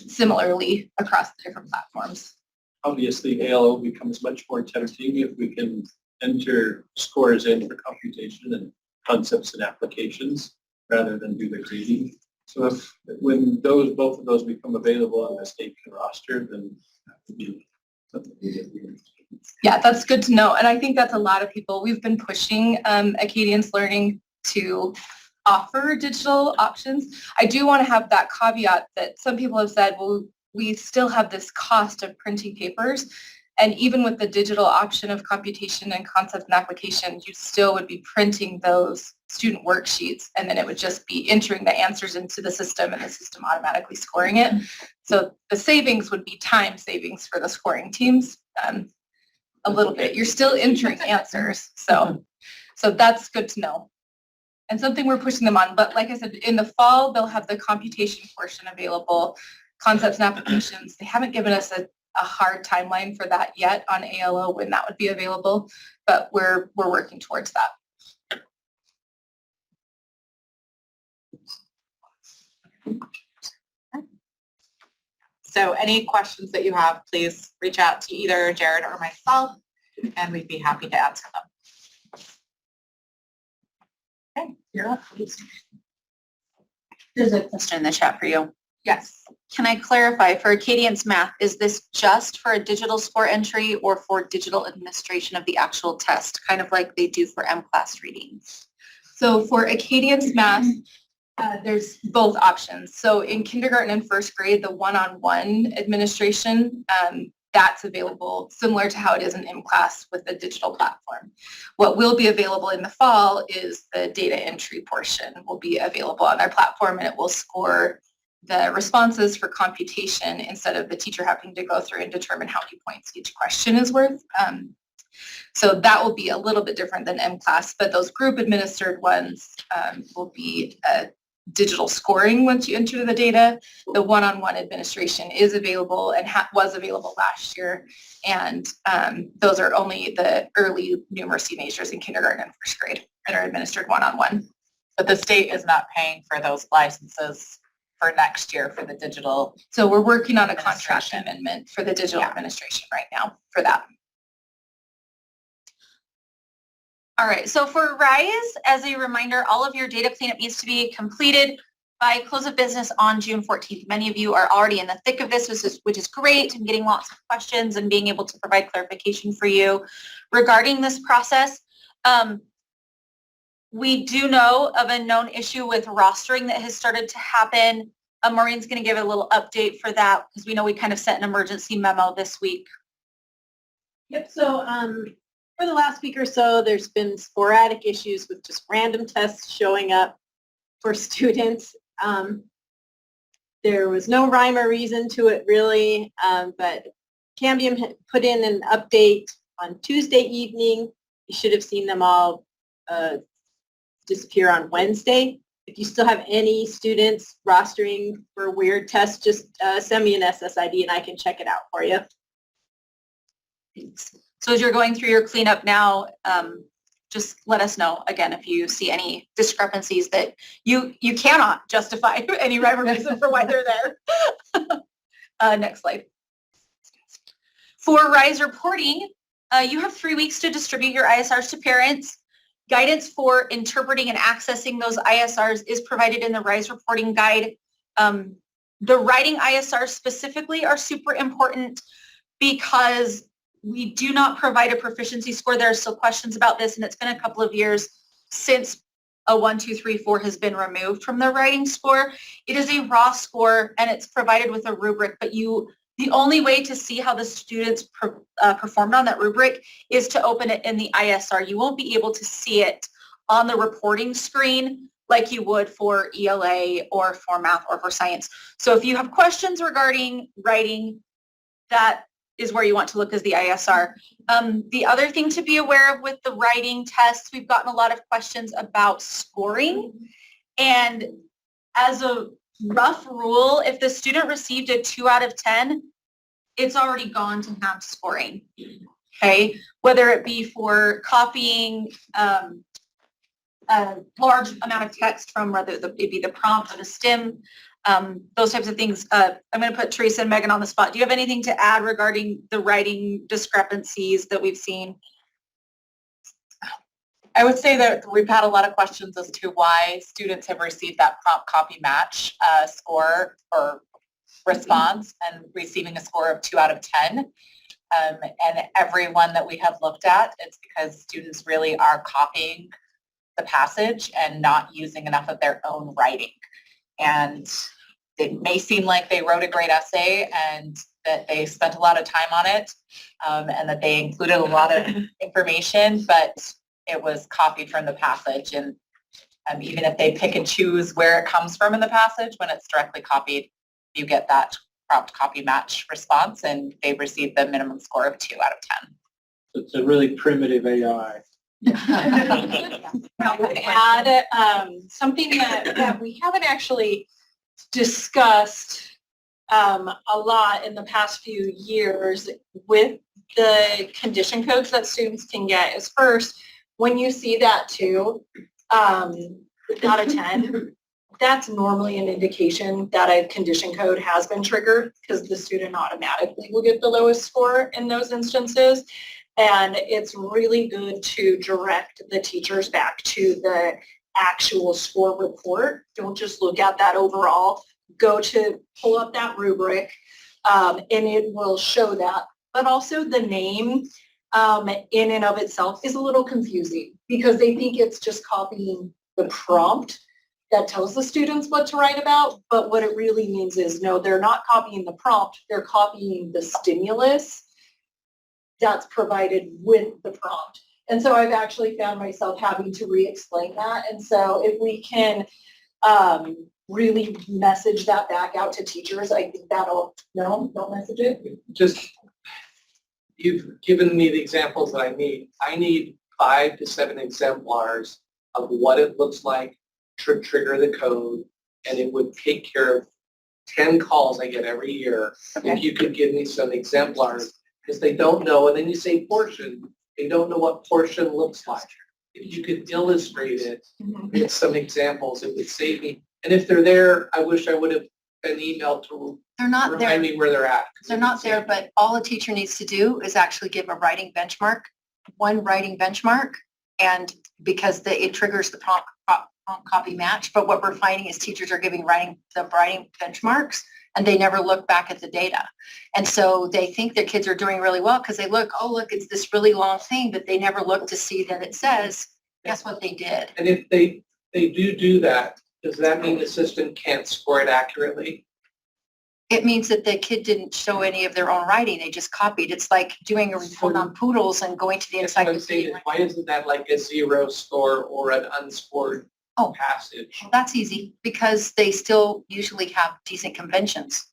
similarly across the different platforms. Obviously, ALO becomes much more tempting if we can enter scores in for computation and concepts and applications rather than do the grading. So when both of those become available on the state can roster, then that would be something we get interested in. Yeah, that's good to know. And I think that's a lot of people. We've been pushing Acadience Learning to offer digital options. I do want to have that caveat that some people have said, well, we still have this cost of printing papers. And even with the digital option of computation and concept and application, you still would be printing those student worksheets, and then it would just be entering the answers into the system and the system automatically scoring it. So the savings would be time savings for the scoring teams a little bit. You're still entering answers. So that's good to know. And something we're pushing them on. But like I said, in the fall, they'll have the computation portion available, concepts and applications. They haven't given us a hard timeline for that yet on ALO when that would be available, but we're working towards that. So any questions that you have, please reach out to either Jared or myself, and we'd be happy to answer them. Okay, you're up, please. There's a question in the chat for you. Yes. Can I clarify, for Acadience Math, is this just for a digital score entry or for digital administration of the actual test, kind of like they do for M-Class readings? So for Acadience Math, there's both options. So in kindergarten and first grade, the one-on-one administration, that's available similar to how it is in M-Class with the digital platform. What will be available in the fall is the data entry portion will be available on our platform, and it will score the responses for computation instead of the teacher having to go through and determine how many points each question is worth. So that will be a little bit different than M-Class, but those group administered ones will be digital scoring once you enter the data. The one-on-one administration is available and was available last year, and those are only the early numeracy majors in kindergarten and first grade that are administered one-on-one. But the state is not paying for those licenses for next year for the digital. So we're working on a contract amendment for the digital administration right now for that. All right, so for RISE, as a reminder, all of your data cleanup needs to be completed by close of business on June 14th. Many of you are already in the thick of this, which is great. I'm getting lots of questions and being able to provide clarification for you regarding this process. We do know of a known issue with rostering that has started to happen. Maureen's going to give a little update for that because we know we kind of sent an emergency memo this week. Yep, so for the last week or so, there's been sporadic issues with just random tests showing up for students. There was no rhyme or reason to it really, but Cambium had put in an update on Tuesday evening. You should have seen them all disappear on Wednesday. If you still have any students rostering for weird tests, just send me an SSID and I can check it out for you. Thanks. So as you're going through your cleanup now, just let us know again if you see any discrepancies that you cannot justify any rhyme or reason for why they're there. Next slide. For RISE reporting, you have 3 weeks to distribute your ISRs to parents. Guidance for interpreting and accessing those ISRs is provided in the RISE reporting guide. The writing ISRs specifically are super important because we do not provide a proficiency score. There are still questions about this, and it's been a couple of years since a 1, 2, 3, 4 has been removed from the writing score. It is a raw score, and it's provided with a rubric, but the only way to see how the students performed on that rubric is to open it in the ISR. You won't be able to see it on the reporting screen like you would for ELA or for math or for science. So if you have questions regarding writing, that is where you want to look as the ISR. The other thing to be aware of with the writing tests, we've gotten a lot of questions about scoring. And as a rough rule, if the student received a 2 out of 10, it's already gone to half scoring, okay? Whether it be for copying a large amount of text from whether it be the prompt or the STEM, those types of things. I'm going to put Teresa and Megan on the spot. Do you have anything to add regarding the writing discrepancies that we've seen? I would say that we've had a lot of questions as to why students have received that prompt copy match score or response and receiving a score of 2 out of 10. And everyone that we have looked at, it's because students really are copying the passage and not using enough of their own writing. And it may seem like they wrote a great essay and that they spent a lot of time on it and that they included a lot of information, but it was copied from the passage. And even if they pick and choose where it comes from in the passage, when it's directly copied, you get that prompt copy match response and they received the minimum score of 2 out of 10. It's a really primitive AI. I would add something that we haven't actually discussed a lot in the past few years with the condition codes that students can get is first, when you see that 2 out of 10, that's normally an indication that a condition code has been triggered because the student automatically will get the lowest score in those instances. And it's really good to direct the teachers back to the actual score report. Don't just look at that overall. Go to pull up that rubric and it will show that. But also the name in and of itself is a little confusing because they think it's just copying the prompt that tells the students what to write about. But what it really means is, no, they're not copying the prompt. They're copying the stimulus that's provided with the prompt. And so I've actually found myself having to re-explain that. And so if we can really message that back out to teachers, I think that'll, no, don't message it. Just, you've given me the examples that I need. I need 5 to 7 exemplars of what it looks like to trigger the code, and it would take care of 10 calls I get every year. Okay. If you could give me some exemplars, because they don't know, and then you say portion, they don't know what portion looks like. If you could illustrate it with some examples, it would save me. And if they're there, I wish I would have been emailed to They're not there. remind me where they're at. They're not there, but all a teacher needs to do is actually give a writing benchmark, one writing benchmark, And because it triggers the prompt copy match, but what we're finding is teachers are giving writing benchmarks and they never look back at the data. And so they think their kids are doing really well because they look, oh, look, it's this really long thing, but they never look to see that it says, guess what they did. And if they do that, does that mean the system can't score it accurately? It means that the kid didn't show any of their own writing. They just copied. It's like doing a report on poodles and going to the That's what I'm encyclopedia. saying. Why isn't that like a 0 score or an unscored passage? That's easy because they still usually have decent conventions.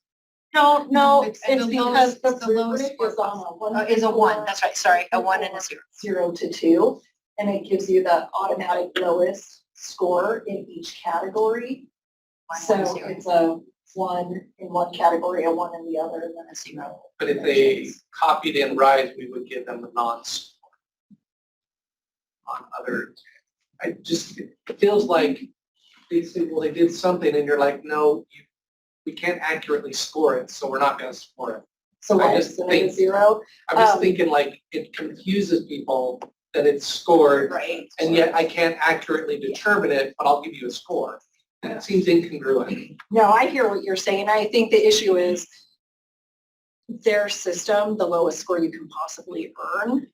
No, It's it's the because lowest- the the lowest rubric is on a one. Is a 1, that's right, sorry, a 1 and a 0. 0 to 2, and it gives you the automatic lowest score in each category. So it's a 1 in one category, a 1 in the other, and then a 0. But if they copied in RISE, we would give them a non-score on other. It feels like they say, well, they did something, and you're like, no, we can't accurately score it, so we're not going to score it. So I why just is it a think- 0? I'm just thinking like it confuses people that it's scored, Right. and yet I can't accurately determine it, but I'll give you a score. And it seems incongruent. No, I hear what you're saying. I think the issue is their system, the lowest score you can possibly earn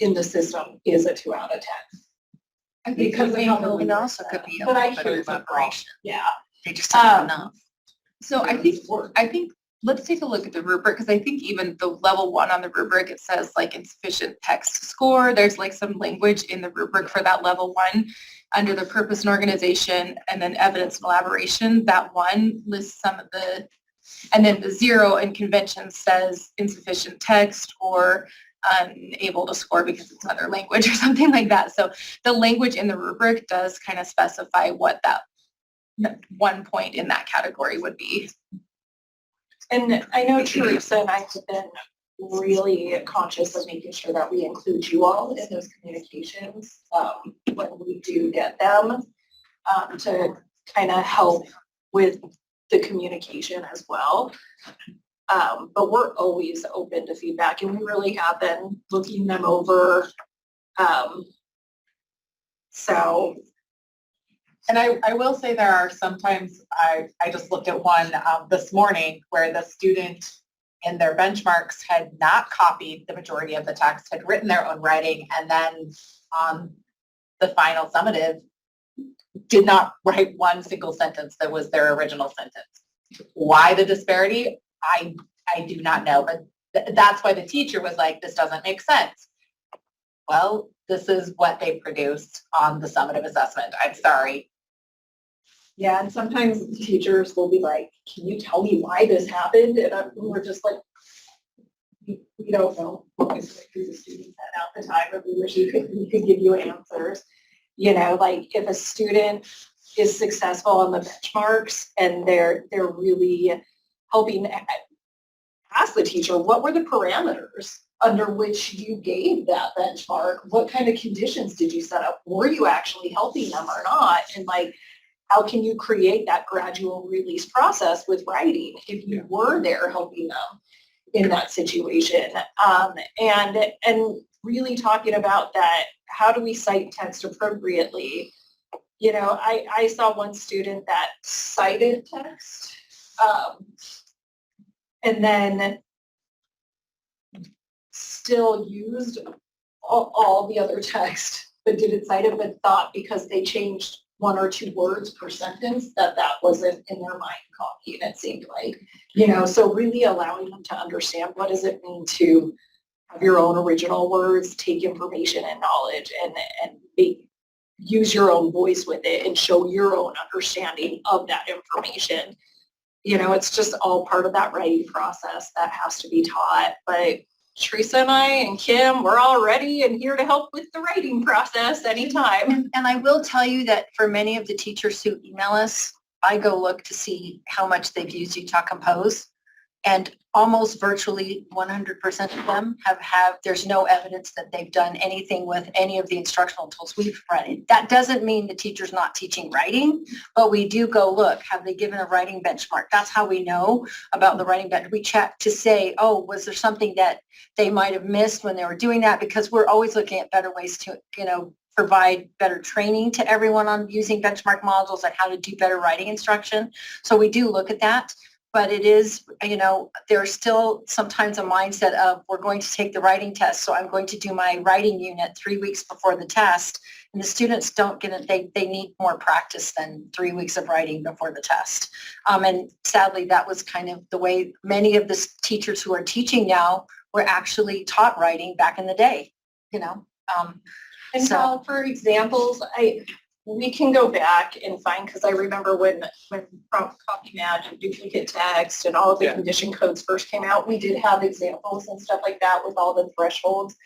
in the system is a 2 out of 10. Because of how the It also could be a But I little bit hear of it's a operation. Yeah. They just don't have enough. So I think, let's take a look at the rubric, because I think even the level 1 on the rubric, it says like insufficient text to score. There's like some language in the rubric for that level 1 under the purpose and organization, and then evidence and elaboration. That 1 lists some of the, and then the 0 in convention says insufficient text or unable to score because it's another language or something like that. So the language in the rubric does kind of specify what that 1 point in that category would be. And I know Teresa and I have been really conscious of making sure that we include you all in those communications when we do get them to kind of help with the communication as well. But we're always open to feedback, and we really have been looking them over. So. And I will say there are sometimes, I just looked at one this morning where the student in their benchmarks had not copied the majority of the text, had written their own writing, and then on the final summative did not write one single sentence that was their original sentence. Why the disparity? I do not know, but that's why the teacher was like, this doesn't make sense. Well, this is what they produced on the summative assessment. I'm sorry. Yeah, and sometimes teachers will be like, can you tell me why this happened? And we're just like, we don't know what was going through the student's head at the time, but we wish we could give you answers. You know, like if a student is successful on the benchmarks and they're really helping ask the teacher, what were the parameters under which you gave that benchmark? What kind of conditions did you set up? Were you actually helping them or not? And like, how can you create that gradual release process with writing if you were there helping them in that situation? And really talking about that, how do we cite text appropriately? You know, I saw one student that cited text and then still used all the other text, but didn't cite it, but thought because they changed 1 or 2 words per sentence that wasn't in their mind copied, it seemed like. You know, so really allowing them to understand what does it mean to have your own original words, take information and knowledge and use your own voice with it and show your own understanding of that information. You know, it's just all part of that writing process that has to be taught. But Teresa and I and Kim, we're all ready and here to help with the writing process anytime. And I will tell you that for many of the teachers who email us, I go look to see how much they've used Utah Compose. And almost virtually 100% of them there's no evidence that they've done anything with any of the instructional tools we've provided. That doesn't mean the teacher's not teaching writing, but we do go look, have they given a writing benchmark? That's how we know about the writing benchmark. We check to say, oh, was there something that they might have missed when they were doing that? Because we're always looking at better ways to, provide better training to everyone on using benchmark modules and how to do better writing instruction. So we do look at that, but it is, you know, there's still sometimes a mindset of we're going to take the writing test, so I'm going to do my writing unit 3 weeks before the test. And the students don't get it, they need more practice than 3 weeks of writing before the test. And sadly, that was kind of the way many of the teachers who are teaching now were actually taught writing back in the day, you know. And So- how, for examples, we can go back and find, because I remember when prompt copy match and duplicate text and all of the condition codes first came out, we did have examples and stuff like that with all the thresholds.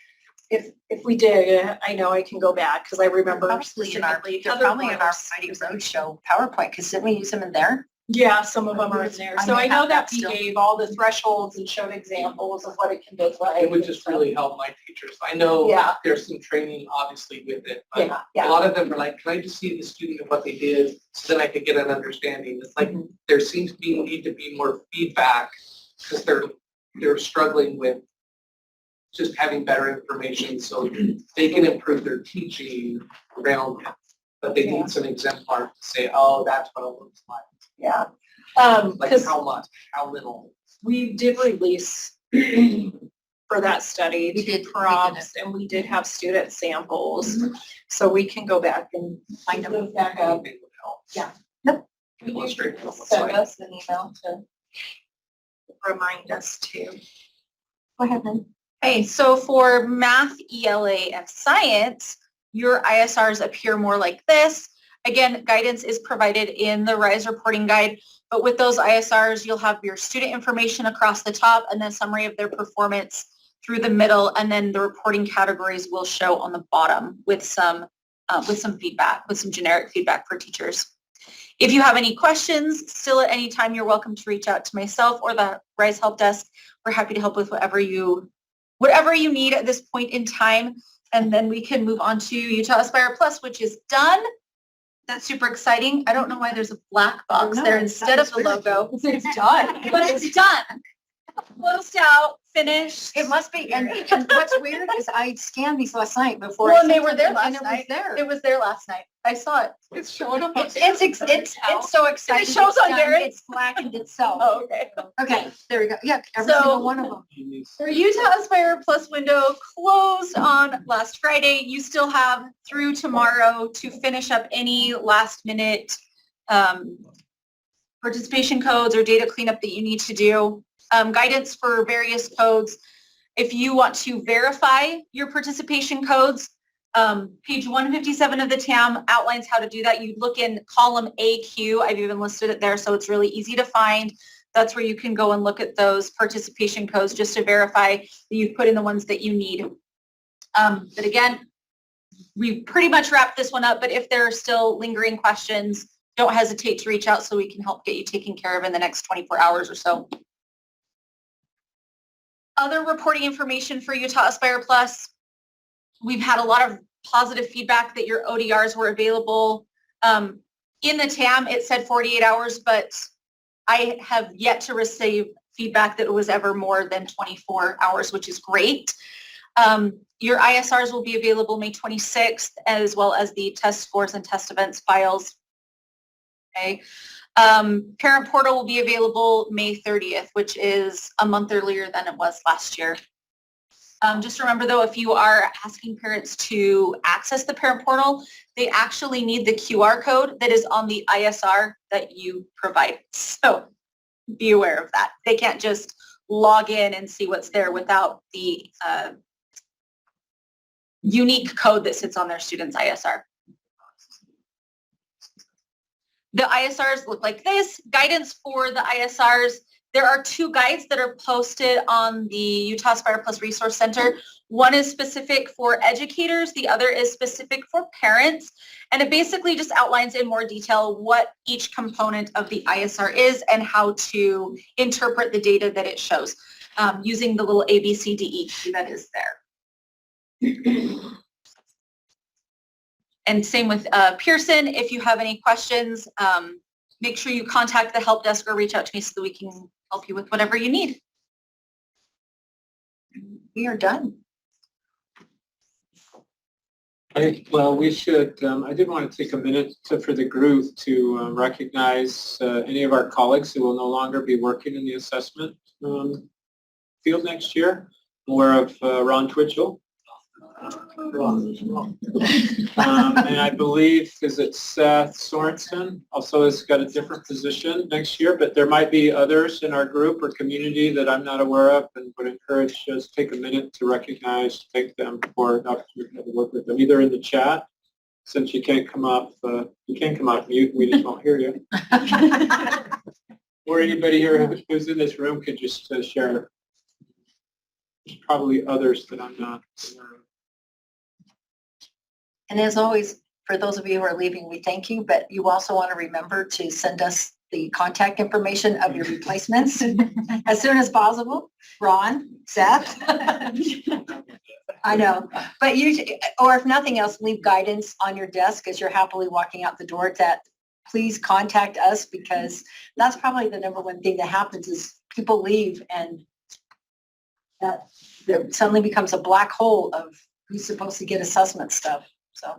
If we did, I know I can go back because I remember Probably in our, specifically they're other probably in our ones. Writing Roadshow PowerPoint, because didn't we use them in there? Yeah, some of them are in there. I So may I know have that that we still. gave all the thresholds and showed examples of what it can look like. It would just really help my teachers. I know Yeah. there's some training obviously with it, but Yeah, a yeah. lot of them are like, can I just see the student and what they did so then I could get an understanding? It's like there seems to be need to be more feedback because they're struggling with just having better information so they can improve their teaching around it. But they need some exemplar to say, oh, that's what it looks like. Yeah. Like 'Cause how much, how little. we did release for that study to prompts, and we did have student samples. So we can go back and find them back up. Yeah. Illustrate what it looks Send like. us an email to remind us to. Go ahead, then. Okay, so for math, ELA, and science, your ISRs appear more like this. Again, guidance is provided in the RISE reporting guide, but with those ISRs, you'll have your student information across the top and then summary of their performance through the middle, and then the reporting categories will show on the bottom with some feedback, with some generic feedback for teachers. If you have any questions, still at any time, you're welcome to reach out to myself or the RISE Help Desk. We're happy to help with whatever you need at this point in time. And then we can move on to Utah Aspire Plus, which is done. That's super exciting. I don't know why there's a black box No, there that instead of is the weird. logo. It's done. But it's done. Closed out, finished. It must be, and what's weird is I scanned these last night before. Well, I and they sent were them, there and last it was night. there. It was there last night. I saw it. It's showing up. It's so exciting. It shows It's on done. Darren. It's blackened itself. Oh, okay. Okay, there we go. Yeah, every So- single one of them. Your Utah Aspire Plus window closed on last Friday. You still have through tomorrow to finish up any last minute participation codes or data cleanup that you need to do. Guidance for various codes. If you want to verify your participation codes, page 157 of the TAM outlines how to do that. You look in column AQ. I've even listed it there, so it's really easy to find. That's where you can go and look at those participation codes just to verify that you've put in the ones that you need. But again, we pretty much wrapped this one up, but if there are still lingering questions, don't hesitate to reach out so we can help get you taken care of in the next 24 hours or so. Other reporting information for Utah Aspire Plus. We've had a lot of positive feedback that your ODRs were available. In the TAM, it said 48 hours, but I have yet to receive feedback that it was ever more than 24 hours, which is great. Your ISRs will be available May 26th, as well as the test scores and test events files. Okay. Parent portal will be available May 30th, which is a month earlier than it was last year. Just remember though, if you are asking parents to access the parent portal, they actually need the QR code that is on the ISR that you provide. So be aware of that. They can't just log in and see what's there without the unique code that sits on their student's ISR. The ISRs look like this. Guidance for the ISRs. There are 2 guides that are posted on the Utah Aspire Plus Resource Center. One is specific for educators. The other is specific for parents. And it basically just outlines in more detail what each component of the ISR is and how to interpret the data that it shows using the little ABCDE that is there. And same with Pearson. If you have any questions, make sure you contact the help desk or reach out to me so that we can help you with whatever you need. We are done. Well, we should, I did want to take a minute for the group to recognize any of our colleagues who will no longer be working in the assessment field next year. I'm aware of Ron Twitchell. And I believe, is it Seth Sorensen, also has got a different position next year, but there might be others in our group or community that I'm not aware of, and would encourage us to take a minute to recognize, thank them for the opportunity to work with them, either in the chat, since you can't come off, you can come off mute, we just won't hear you. Or anybody here who's in this room could just share. There's probably others that I'm not aware of. And as always, for those of you who are leaving, we thank you, but you also want to remember to send us the contact information of your replacements as soon as possible. Ron, Seth. I know, but or if nothing else, leave guidance on your desk as you're happily walking out the door that please contact us, because that's probably the number one thing that happens is people leave and that there suddenly becomes a black hole of who's supposed to get assessment stuff. So.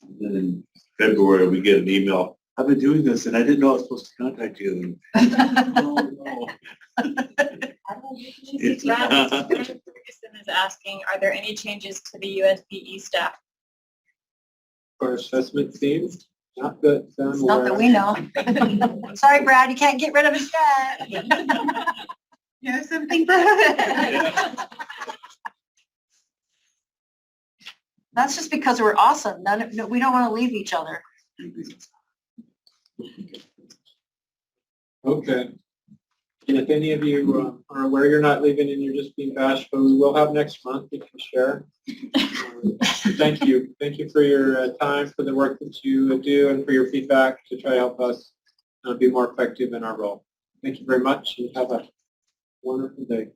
And then in February, we get an email, I've been doing this and I didn't know I was supposed to contact you. Ferguson is asking, are there any changes to the USBE staff? For assessment teams, not that I'm Not aware that of. we know. Sorry, Brad, you can't get rid of us yet. You know something, Brad? That's just because we're awesome. No, we don't want to leave each other. Okay. And if any of you are aware you're not leaving and you're just being bashful, we will have next month you can share. Thank you. Thank you for your time, for the work that you do, and for your feedback to try to help us be more effective in our role. Thank you very much, and have a wonderful day.